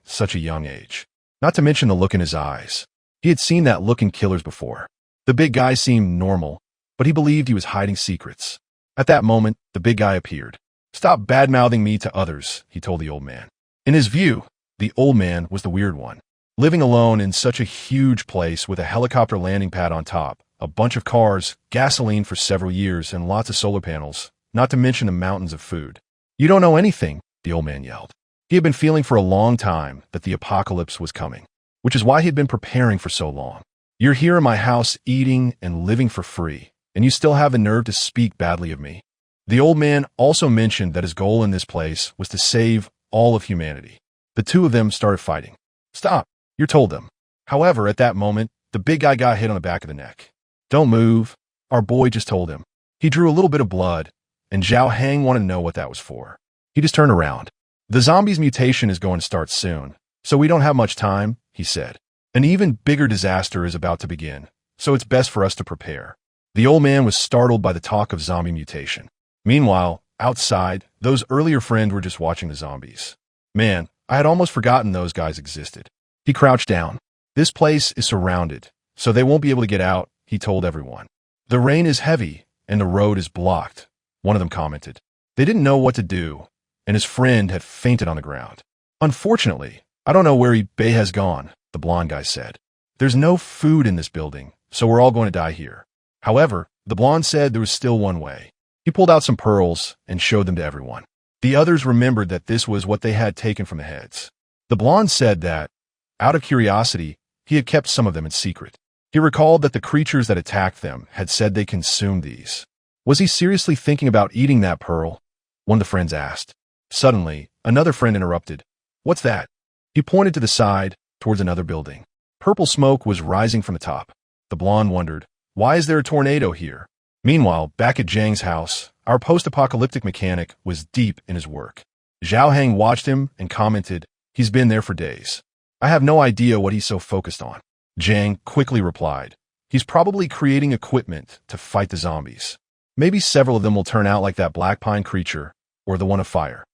such a young age. Not to mention the look in his eyes. He had seen that look in killers before. The big guy seemed normal, but he believed he was hiding secrets. At that moment, the big guy appeared. Stop bad-mouthing me to others, he told the old man. In his view, the old man was the weird one. Living alone in such a huge place with a helicopter landing pad on top, a bunch of cars, gasoline for several years, and lots of solar panels, not to mention the mountains of food. You don't know anything, the old man yelled. He had been feeling for a long time that the apocalypse was coming, which is why he had been preparing for so long. You're here in my house eating and living for free, and you still have the nerve to speak badly of me. The old man also mentioned that his goal in this place was to save all of humanity. The two of them started fighting. Stop, you're told them. However, at that moment, the big guy got hit on the back of the neck. Don't move, our boy just told him. He drew a little bit of blood, and Zhao Hang wanted to know what that was for. He just turned around. The zombie's mutation is going to start soon, so we don't have much time, he said. An even bigger disaster is about to begin, so it's best for us to prepare. The old man was startled by the talk of zombie mutation. Meanwhile, outside, those earlier friends were just watching the zombies. Man, I had almost forgotten those guys existed. He crouched down. This place is surrounded, so they won't be able to get out, he told everyone. The rain is heavy, and the road is blocked, one of them commented. They didn't know what to do, and his friend had fainted on the ground. Unfortunately, I don't know where Yi-Bei has gone, the blonde guy said. There's no food in this building, so we're all going to die here. However, the blonde said there was still one way. He pulled out some pearls and showed them to everyone. The others remembered that this was what they had taken from the heads. The blonde said that, out of curiosity, he had kept some of them in secret. He recalled that the creatures that attacked them had said they consumed these. Was he seriously thinking about eating that pearl? One of the friends asked. Suddenly, another friend interrupted. What's that? He pointed to the side, towards another building. Purple smoke was rising from the top. The blonde wondered, why is there a tornado here? Meanwhile, back at Zhang's house, our post-apocalyptic mechanic was deep in his work. Zhao Hang watched him and commented, he's been there for days. I have no idea what he's so focused on. Zhang quickly replied, he's probably creating equipment to fight the zombies. Maybe several of them will turn out like that black pine creature, or the one of fire.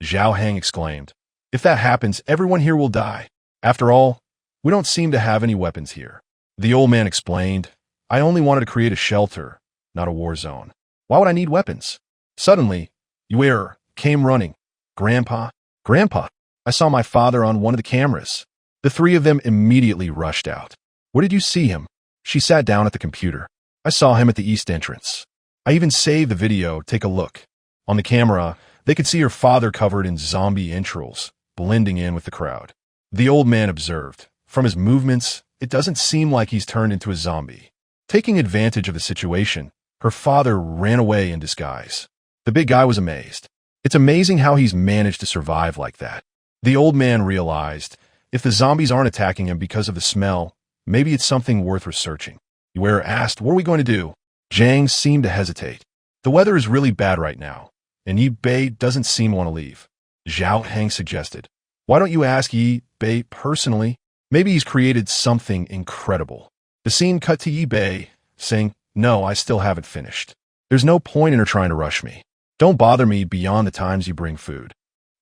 Zhao Hang exclaimed, if that happens, everyone here will die. After all, we don't seem to have any weapons here. The old man explained, I only wanted to create a shelter, not a war zone. Why would I need weapons? Suddenly, Yahello came running. Grandpa, Grandpa, I saw my father on one of the cameras. The three of them immediately rushed out. Where did you see him? She sat down at the computer. I saw him at the east entrance. I even saved the video. Take a look. On the camera, they could see her father covered in zombie entrails, blending in with the crowd. The old man observed. From his movements, it doesn't seem like he's turned into a zombie. Taking advantage of the situation, her father ran away in disguise. The big guy was amazed. It's amazing how he's managed to survive like that. The old man realized if the zombies aren't attacking him because of the smell, maybe it's something worth researching. Yue asked, what are we going to do? Zhang seemed to hesitate. The weather is really bad right now, and Yi Bei doesn't seem to want to leave. Zhao Heng suggested, why don't you ask Yi Bei personally? Maybe he's created something incredible. The scene cut to Yi Bei, saying, no, I still haven't finished. There's no point in her trying to rush me. Don't bother me beyond the times you bring food.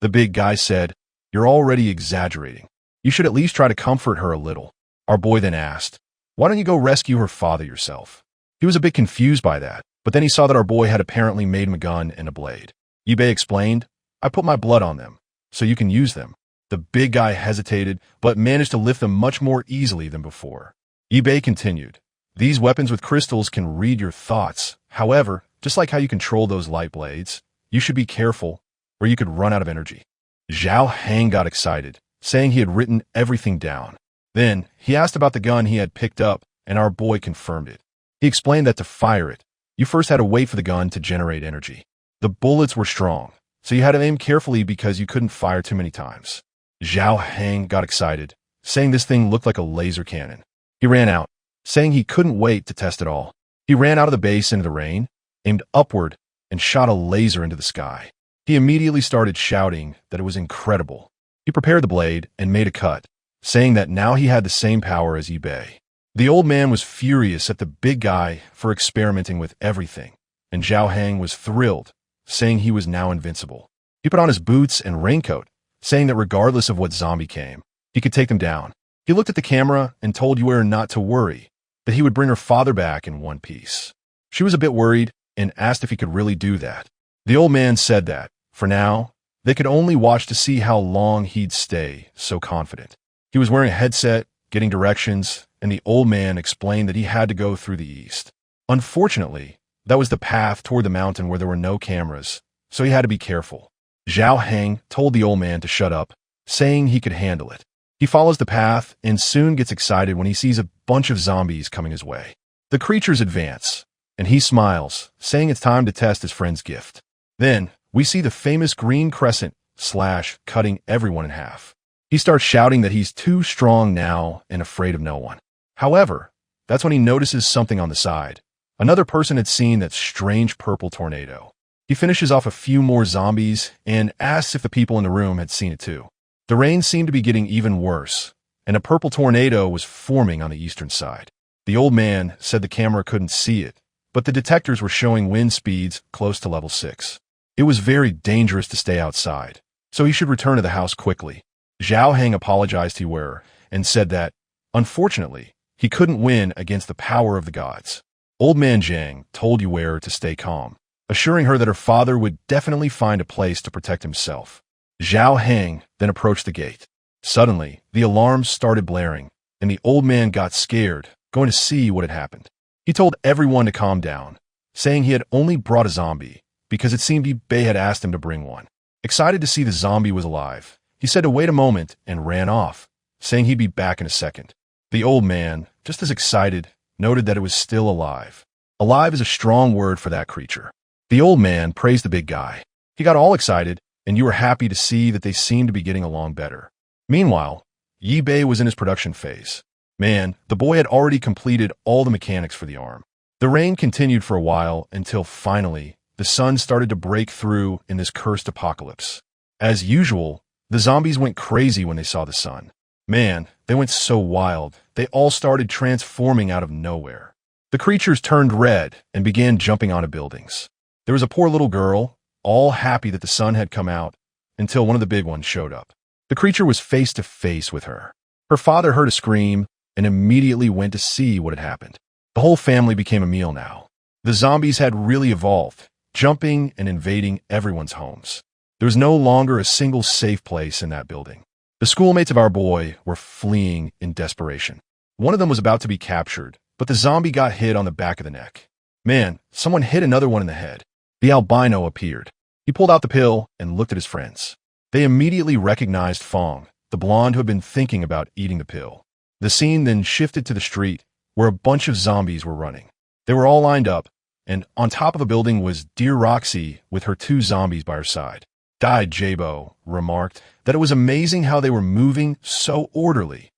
The big guy said, you're already exaggerating. You should at least try to comfort her a little. Our boy then asked, why don't you go rescue her father yourself? He was a bit confused by that, but then he saw that our boy had apparently made him a gun and a blade. Yi Bei explained, I put my blood on them, so you can use them. The big guy hesitated, but managed to lift them much more easily than before. Yi Bei continued, these weapons with crystals can read your thoughts. However, just like how you control those light blades, you should be careful, or you could run out of energy. Zhao Heng got excited, saying he had written everything down. Then, he asked about the gun he had picked up, and our boy confirmed it. He explained that to fire it, you first had to wait for the gun to generate energy. The bullets were strong, so you had to aim carefully because you couldn't fire too many times. Zhao Heng got excited, saying this thing looked like a laser cannon. He ran out, saying he couldn't wait to test it all. He ran out of the base into the rain, aimed upward, and shot a laser into the sky. He immediately started shouting that it was incredible. He prepared the blade and made a cut, saying that now he had the same power as Yi Bei. The old man was furious at the big guy for experimenting with everything, and Zhao Heng was thrilled, saying he was now invincible. He put on his boots and raincoat, saying that regardless of what zombie came, he could take them down. He looked at the camera and told Yue not to worry, that he would bring her father back in one piece. She was a bit worried and asked if he could really do that. The old man said that, for now, they could only watch to see how long he'd stay so confident. He was wearing a headset, getting directions, and the old man explained that he had to go through the east. Unfortunately, that was the path toward the mountain where there were no cameras, so he had to be careful. Zhao Heng told the old man to shut up, saying he could handle it. He follows the path and soon gets excited when he sees a bunch of zombies coming his way. The creatures advance, and he smiles, saying it's time to test his friend's gift. Then, we see the famous green crescent / cutting everyone in half. He starts shouting that he's too strong now and afraid of no one. However, that's when he notices something on the side. Another person had seen that strange purple tornado. He finishes off a few more zombies and asks if the people in the room had seen it too. The rain seemed to be getting even worse, and a purple tornado was forming on the eastern side. The old man said the camera couldn't see it, but the detectors were showing wind speeds close to level 6. It was very dangerous to stay outside, so he should return to the house quickly. Zhao Heng apologized to Yue and said that, unfortunately, he couldn't win against the power of the gods. Old man Zhang told Yue to stay calm, assuring her that her father would definitely find a place to protect himself. Zhao Heng then approached the gate. Suddenly, the alarms started blaring, and the old man got scared, going to see what had happened. He told everyone to calm down, saying he had only brought a zombie because it seemed Yi Bei had asked him to bring one. Excited to see the zombie was alive, he said to wait a moment and ran off, saying he'd be back in a second. The old man, just as excited, noted that it was still alive. Alive is a strong word for that creature. The old man praised the big guy. He got all excited, and you were happy to see that they seemed to be getting along better. Meanwhile, Yi Bei was in his production phase. Man, the boy had already completed all the mechanics for the arm. The rain continued for a while until finally, the sun started to break through in this cursed apocalypse. As usual, the zombies went crazy when they saw the sun. Man, they went so wild, they all started transforming out of nowhere. The creatures turned red and began jumping onto buildings. There was a poor little girl, all happy that the sun had come out, until one of the big ones showed up. The creature was face to face with her. Her father heard a scream and immediately went to see what had happened. The whole family became a meal now. The zombies had really evolved, jumping and invading everyone's homes. There was no longer a single safe place in that building. The schoolmates of our boy were fleeing in desperation. One of them was about to be captured, but the zombie got hit on the back of the neck. Man, someone hit another one in the head. The albino appeared. He pulled out the pill and looked at his friends. They immediately recognized Fong, the blonde who had been thinking about eating the pill. The scene then shifted to the street, where a bunch of zombies were running. They were all lined up, and on top of a building was dear Roxy with her 2 zombies by her side. Jabo remarked that it was amazing how they were moving so orderly.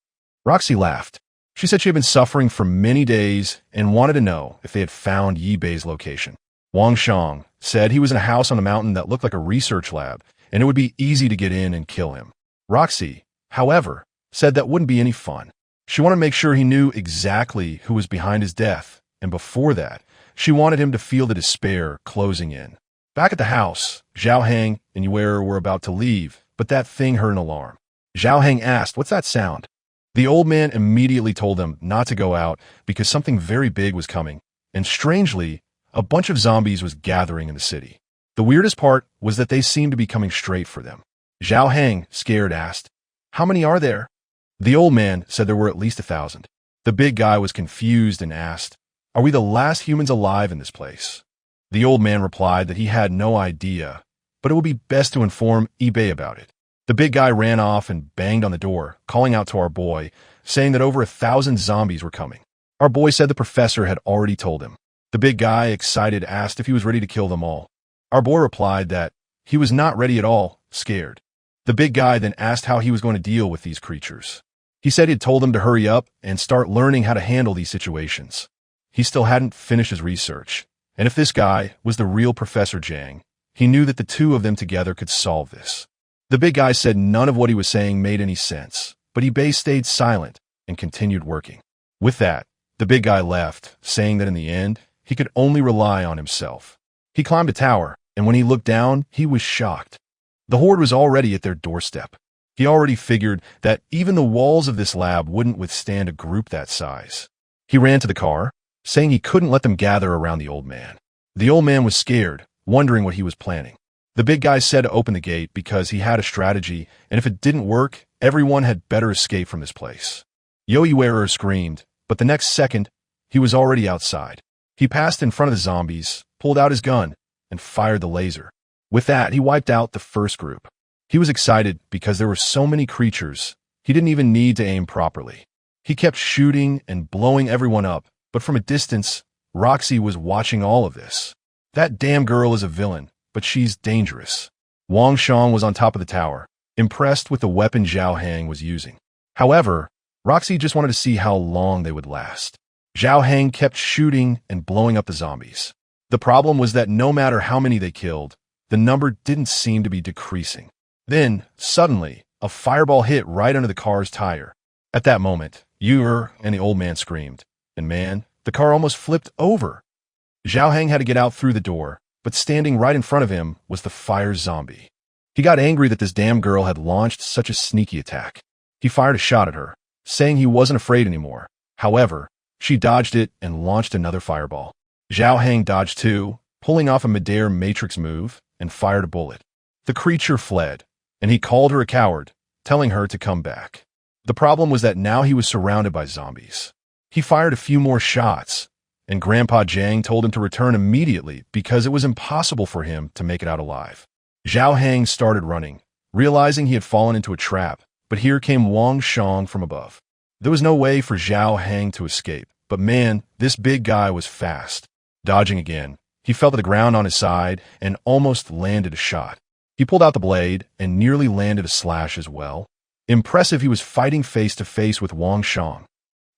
Roxy laughed. She said she had been suffering for many days and wanted to know if they had found Yi Bei's location. Wang Shang said he was in a house on a mountain that looked like a research lab, and it would be easy to get in and kill him. Roxy, however, said that wouldn't be any fun. She wanted to make sure he knew exactly who was behind his death, and before that, she wanted him to feel the despair closing in. Back at the house, Zhao Heng and Yuer were about to leave, but that thing heard an alarm. Zhao Heng asked, "What's that sound?" The old man immediately told them not to go out because something very big was coming, and strangely, a bunch of zombies was gathering in the city. The weirdest part was that they seemed to be coming straight for them. Zhao Heng, scared, asked, "How many are there?" The old man said there were at least 1,000. The big guy was confused and asked, "Are we the last humans alive in this place?" The old man replied that he had no idea, but it would be best to inform Yi Bei about it. The big guy ran off and banged on the door, calling out to our boy, saying that over 1,000 zombies were coming. Our boy said the professor had already told him. The big guy, excited, asked if he was ready to kill them all. Our boy replied that he was not ready at all, scared. The big guy then asked how he was going to deal with these creatures. He said he had told them to hurry up and start learning how to handle these situations. He still hadn't finished his research, and if this guy was the real Professor Zhang, he knew that the 2 of them together could solve this. The big guy said none of what he was saying made any sense, but Yi Bei stayed silent and continued working. With that, the big guy left, saying that in the end, he could only rely on himself. He climbed a tower, and when he looked down, he was shocked. The horde was already at their doorstep. He already figured that even the walls of this lab wouldn't withstand a group that size. He ran to the car, saying he couldn't let them gather around the old man. The old man was scared, wondering what he was planning. The big guy said to open the gate because he had a strategy, and if it didn't work, everyone had better escape from this place. Yoiwerer screamed, but the next second, he was already outside. He passed in front of the zombies, pulled out his gun, and fired the laser. With that, he wiped out the first group. He was excited because there were so many creatures, he didn't even need to aim properly. He kept shooting and blowing everyone up, but from a distance, Roxy was watching all of this. That damn girl is a villain, but she's dangerous. Wang Shang was on top of the tower, impressed with the weapon Zhao Heng was using. However, Roxy just wanted to see how long they would last. Zhao Heng kept shooting and blowing up the zombies. The problem was that no matter how many they killed, the number didn't seem to be decreasing. Then, suddenly, a fireball hit right under the car's tire. At that moment, Yuer and the old man screamed, and man, the car almost flipped over. Zhao Heng had to get out through the door, but standing right in front of him was the fire zombie. He got angry that this damn girl had launched such a sneaky attack. He fired a shot at her, saying he wasn't afraid anymore. However, she dodged it and launched another fireball. Zhao Heng dodged too, pulling off a midair matrix move, and fired a bullet. The creature fled, and he called her a coward, telling her to come back. The problem was that now he was surrounded by zombies. He fired a few more shots, and Grandpa Zhang told him to return immediately because it was impossible for him to make it out alive. Zhao Heng started running, realizing he had fallen into a trap, but here came Wang Shang from above. There was no way for Zhao Heng to escape, but man, this big guy was fast. Dodging again, he fell to the ground on his side and almost landed a shot. He pulled out the blade and nearly landed a slash as well. Impressive, he was fighting face to face with Wang Shang.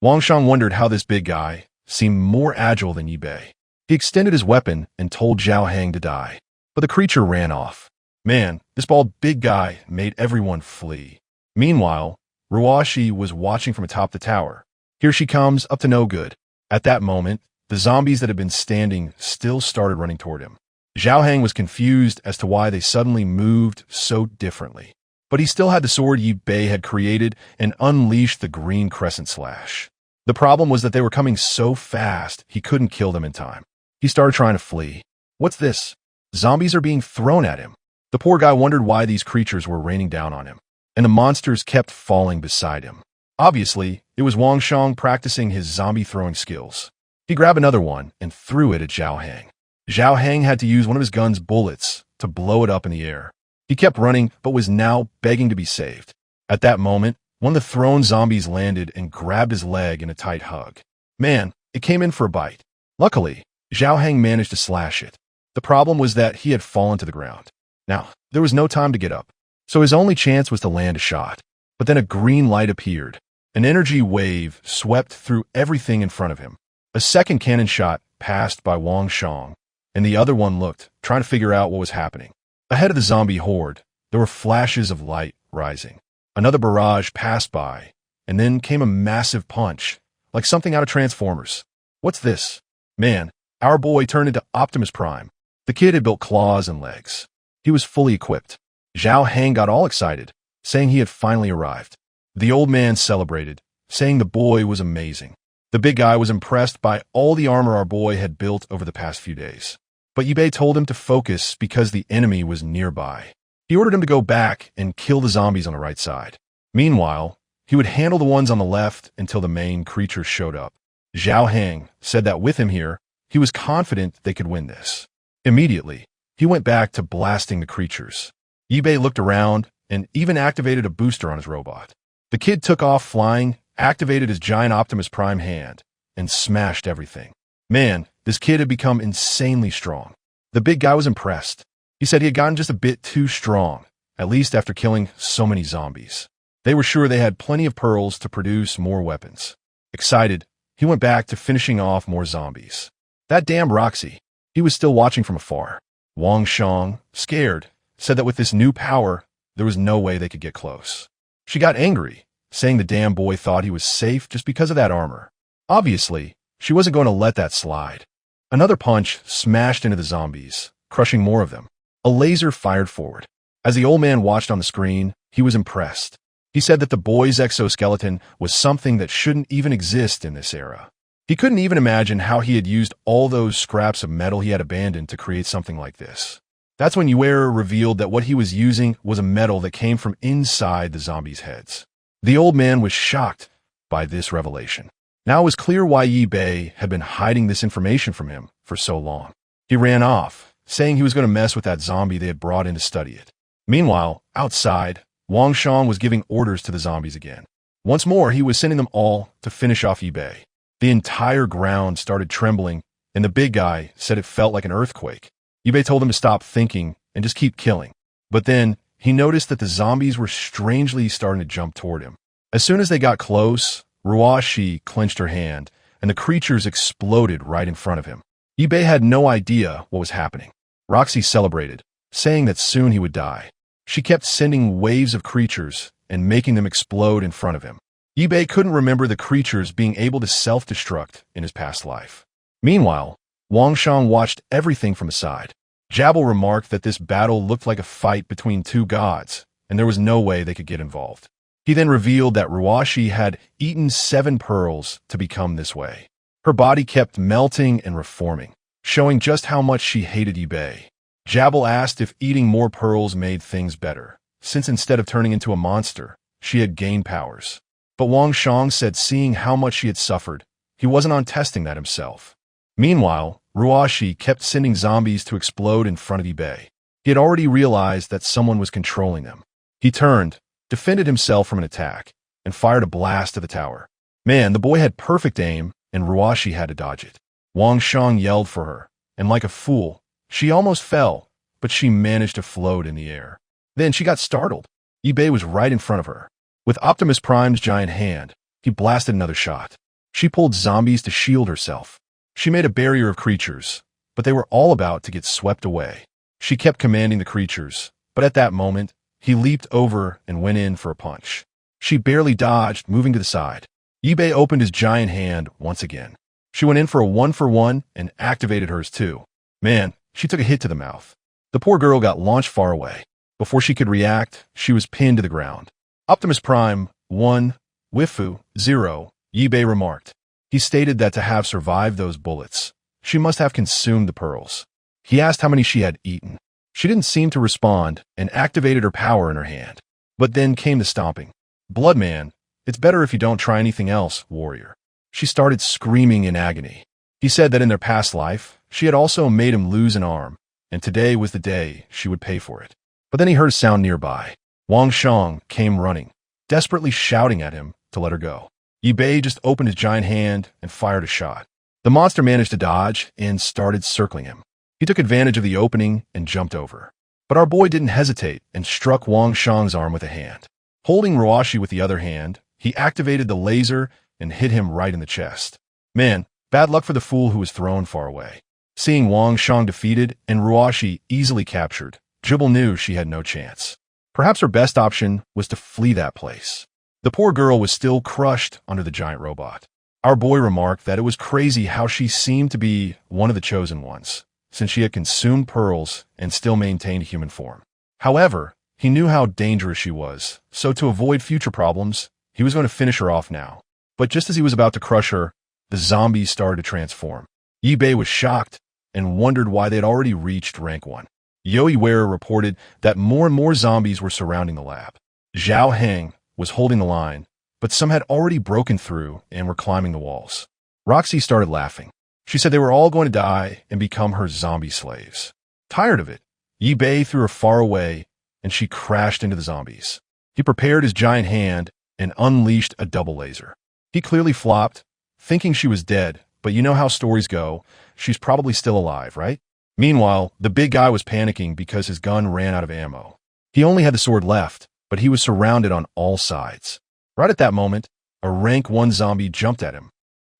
Wang Shang wondered how this big guy seemed more agile than Yi Bei. He extended his weapon and told Zhao Heng to die, but the creature ran off. Man, this bald big guy made everyone flee. Meanwhile, Ruashi was watching from atop the tower. Here she comes, up to no good. At that moment, the zombies that had been standing still started running toward him. Zhao Heng was confused as to why they suddenly moved so differently. But he still had the sword Yi Bei had created and unleashed the green crescent slash. The problem was that they were coming so fast, he couldn't kill them in time. He started trying to flee. What's this? Zombies are being thrown at him. The poor guy wondered why these creatures were raining down on him, and the monsters kept falling beside him. Obviously, it was Wang Shang practicing his zombie-throwing skills. He grabbed another one and threw it at Zhao Hang. Zhao Hang had to use one of his gun's bullets to blow it up in the air. He kept running, but was now begging to be saved. At that moment, one of the thrown zombies landed and grabbed his leg in a tight hug. Man, it came in for a bite. Luckily, Zhao Hang managed to slash it. The problem was that he had fallen to the ground. Now, there was no time to get up, so his only chance was to land a shot. But then a green light appeared. An energy wave swept through everything in front of him. A second cannon shot passed by Wang Shang, and the other one looked, trying to figure out what was happening. Ahead of the zombie horde, there were flashes of light rising. Another barrage passed by, and then came a massive punch, like something out of Transformers. What's this? Man, our boy turned into Optimus Prime. The kid had built claws and legs. He was fully equipped. Zhao Hang got all excited, saying he had finally arrived. The old man celebrated, saying the boy was amazing. The big guy was impressed by all the armor our boy had built over the past few days. But Yibei told him to focus because the enemy was nearby. He ordered him to go back and kill the zombies on the right side. Meanwhile, he would handle the ones on the left until the main creatures showed up. Zhao Hang said that with him here, he was confident they could win this. Immediately, he went back to blasting the creatures. Yibei looked around and even activated a booster on his robot. The kid took off flying, activated his giant Optimus Prime hand, and smashed everything. Man, this kid had become insanely strong. The big guy was impressed. He said he had gotten just a bit too strong, at least after killing so many zombies. They were sure they had plenty of pearls to produce more weapons. Excited, he went back to finishing off more zombies. That damn Roxy. He was still watching from afar. Wang Shang, scared, said that with this new power, there was no way they could get close. She got angry, saying the damn boy thought he was safe just because of that armor. Obviously, she wasn't going to let that slide. Another punch smashed into the zombies, crushing more of them. A laser fired forward. As the old man watched on the screen, he was impressed. He said that the boy's exoskeleton was something that shouldn't even exist in this era. He couldn't even imagine how he had used all those scraps of metal he had abandoned to create something like this. That's when Yahello revealed that what he was using was a metal that came from inside the zombies' heads. The old man was shocked by this revelation. Now it was clear why Yibei had been hiding this information from him for so long. He ran off, saying he was going to mess with that zombie they had brought in to study it. Meanwhile, outside, Wang Shang was giving orders to the zombies again. Once more, he was sending them all to finish off Yibei. The entire ground started trembling, and the big guy said it felt like an earthquake. Yibei told him to stop thinking and just keep killing. But then, he noticed that the zombies were strangely starting to jump toward him. As soon as they got close, Ruashi clenched her hand, and the creatures exploded right in front of him. Yibei had no idea what was happening. Roxy celebrated, saying that soon he would die. She kept sending waves of creatures and making them explode in front of him. Yibei couldn't remember the creatures being able to self-destruct in his past life. Meanwhile, Wang Shang watched everything from aside. Jabal remarked that this battle looked like a fight between two gods, and there was no way they could get involved. He then revealed that Ruashi had eaten 7 pearls to become this way. Her body kept melting and reforming, showing just how much she hated Yibei. Jabal asked if eating more pearls made things better, since instead of turning into a monster, she had gained powers. But Wang Shang said seeing how much she had suffered, he wasn't on testing that himself. Meanwhile, Ruashi kept sending zombies to explode in front of Yibei. He had already realized that someone was controlling them. He turned, defended himself from an attack, and fired a blast to the tower. Man, the boy had perfect aim, and Ruashi had to dodge it. Wang Shang yelled for her, and like a fool, she almost fell, but she managed to float in the air. Then she got startled. Yibei was right in front of her. With Optimus Prime's giant hand, he blasted another shot. She pulled zombies to shield herself. She made a barrier of creatures, but they were all about to get swept away. She kept commanding the creatures, but at that moment, he leaped over and went in for a punch. She barely dodged, moving to the side. Yibei opened his giant hand once again. She went in for a 1-for-1 and activated hers too. Man, she took a hit to the mouth. The poor girl got launched far away. Before she could react, she was pinned to the ground. Optimus Prime, 1, Wifu, 0, Yibei remarked. He stated that to have survived those bullets, she must have consumed the pearls. He asked how many she had eaten. She didn't seem to respond and activated her power in her hand. But then came the stomping. Bloodman, it's better if you don't try anything else, warrior. She started screaming in agony. He said that in their past life, she had also made him lose an arm, and today was the day she would pay for it. But then he heard a sound nearby. Wang Shang came running, desperately shouting at him to let her go. Yi Bei just opened his giant hand and fired a shot. The monster managed to dodge and started circling him. He took advantage of the opening and jumped over. But our boy didn't hesitate and struck Wang Shang's arm with a hand. Holding Ruashi with the other hand, he activated the laser and hit him right in the chest. Man, bad luck for the fool who was thrown far away. Seeing Wang Shang defeated and Ruashi easily captured, Jubal knew she had no chance. Perhaps her best option was to flee that place. The poor girl was still crushed under the giant robot. Our boy remarked that it was crazy how she seemed to be one of the chosen ones, since she had consumed pearls and still maintained a human form. However, he knew how dangerous she was, so to avoid future problems, he was going to finish her off now. But just as he was about to crush her, the zombies started to transform. Yi Bei was shocked and wondered why they had already reached rank 1. Yoi Wearer reported that more and more zombies were surrounding the lab. Zhao Heng was holding the line, but some had already broken through and were climbing the walls. Roxy started laughing. She said they were all going to die and become her zombie slaves. Tired of it, Yi Bei threw her far away, and she crashed into the zombies. He prepared his giant hand and unleashed a double laser. He clearly flopped, thinking she was dead, but you know how stories go, she's probably still alive, right? Meanwhile, the big guy was panicking because his gun ran out of ammo. He only had the sword left, but he was surrounded on all sides. Right at that moment, a rank 1 zombie jumped at him.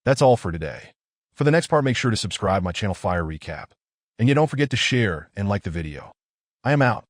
That's all for today. For the next part, make sure to subscribe my channel Fire Recap. And you don't forget to share and like the video. I am out.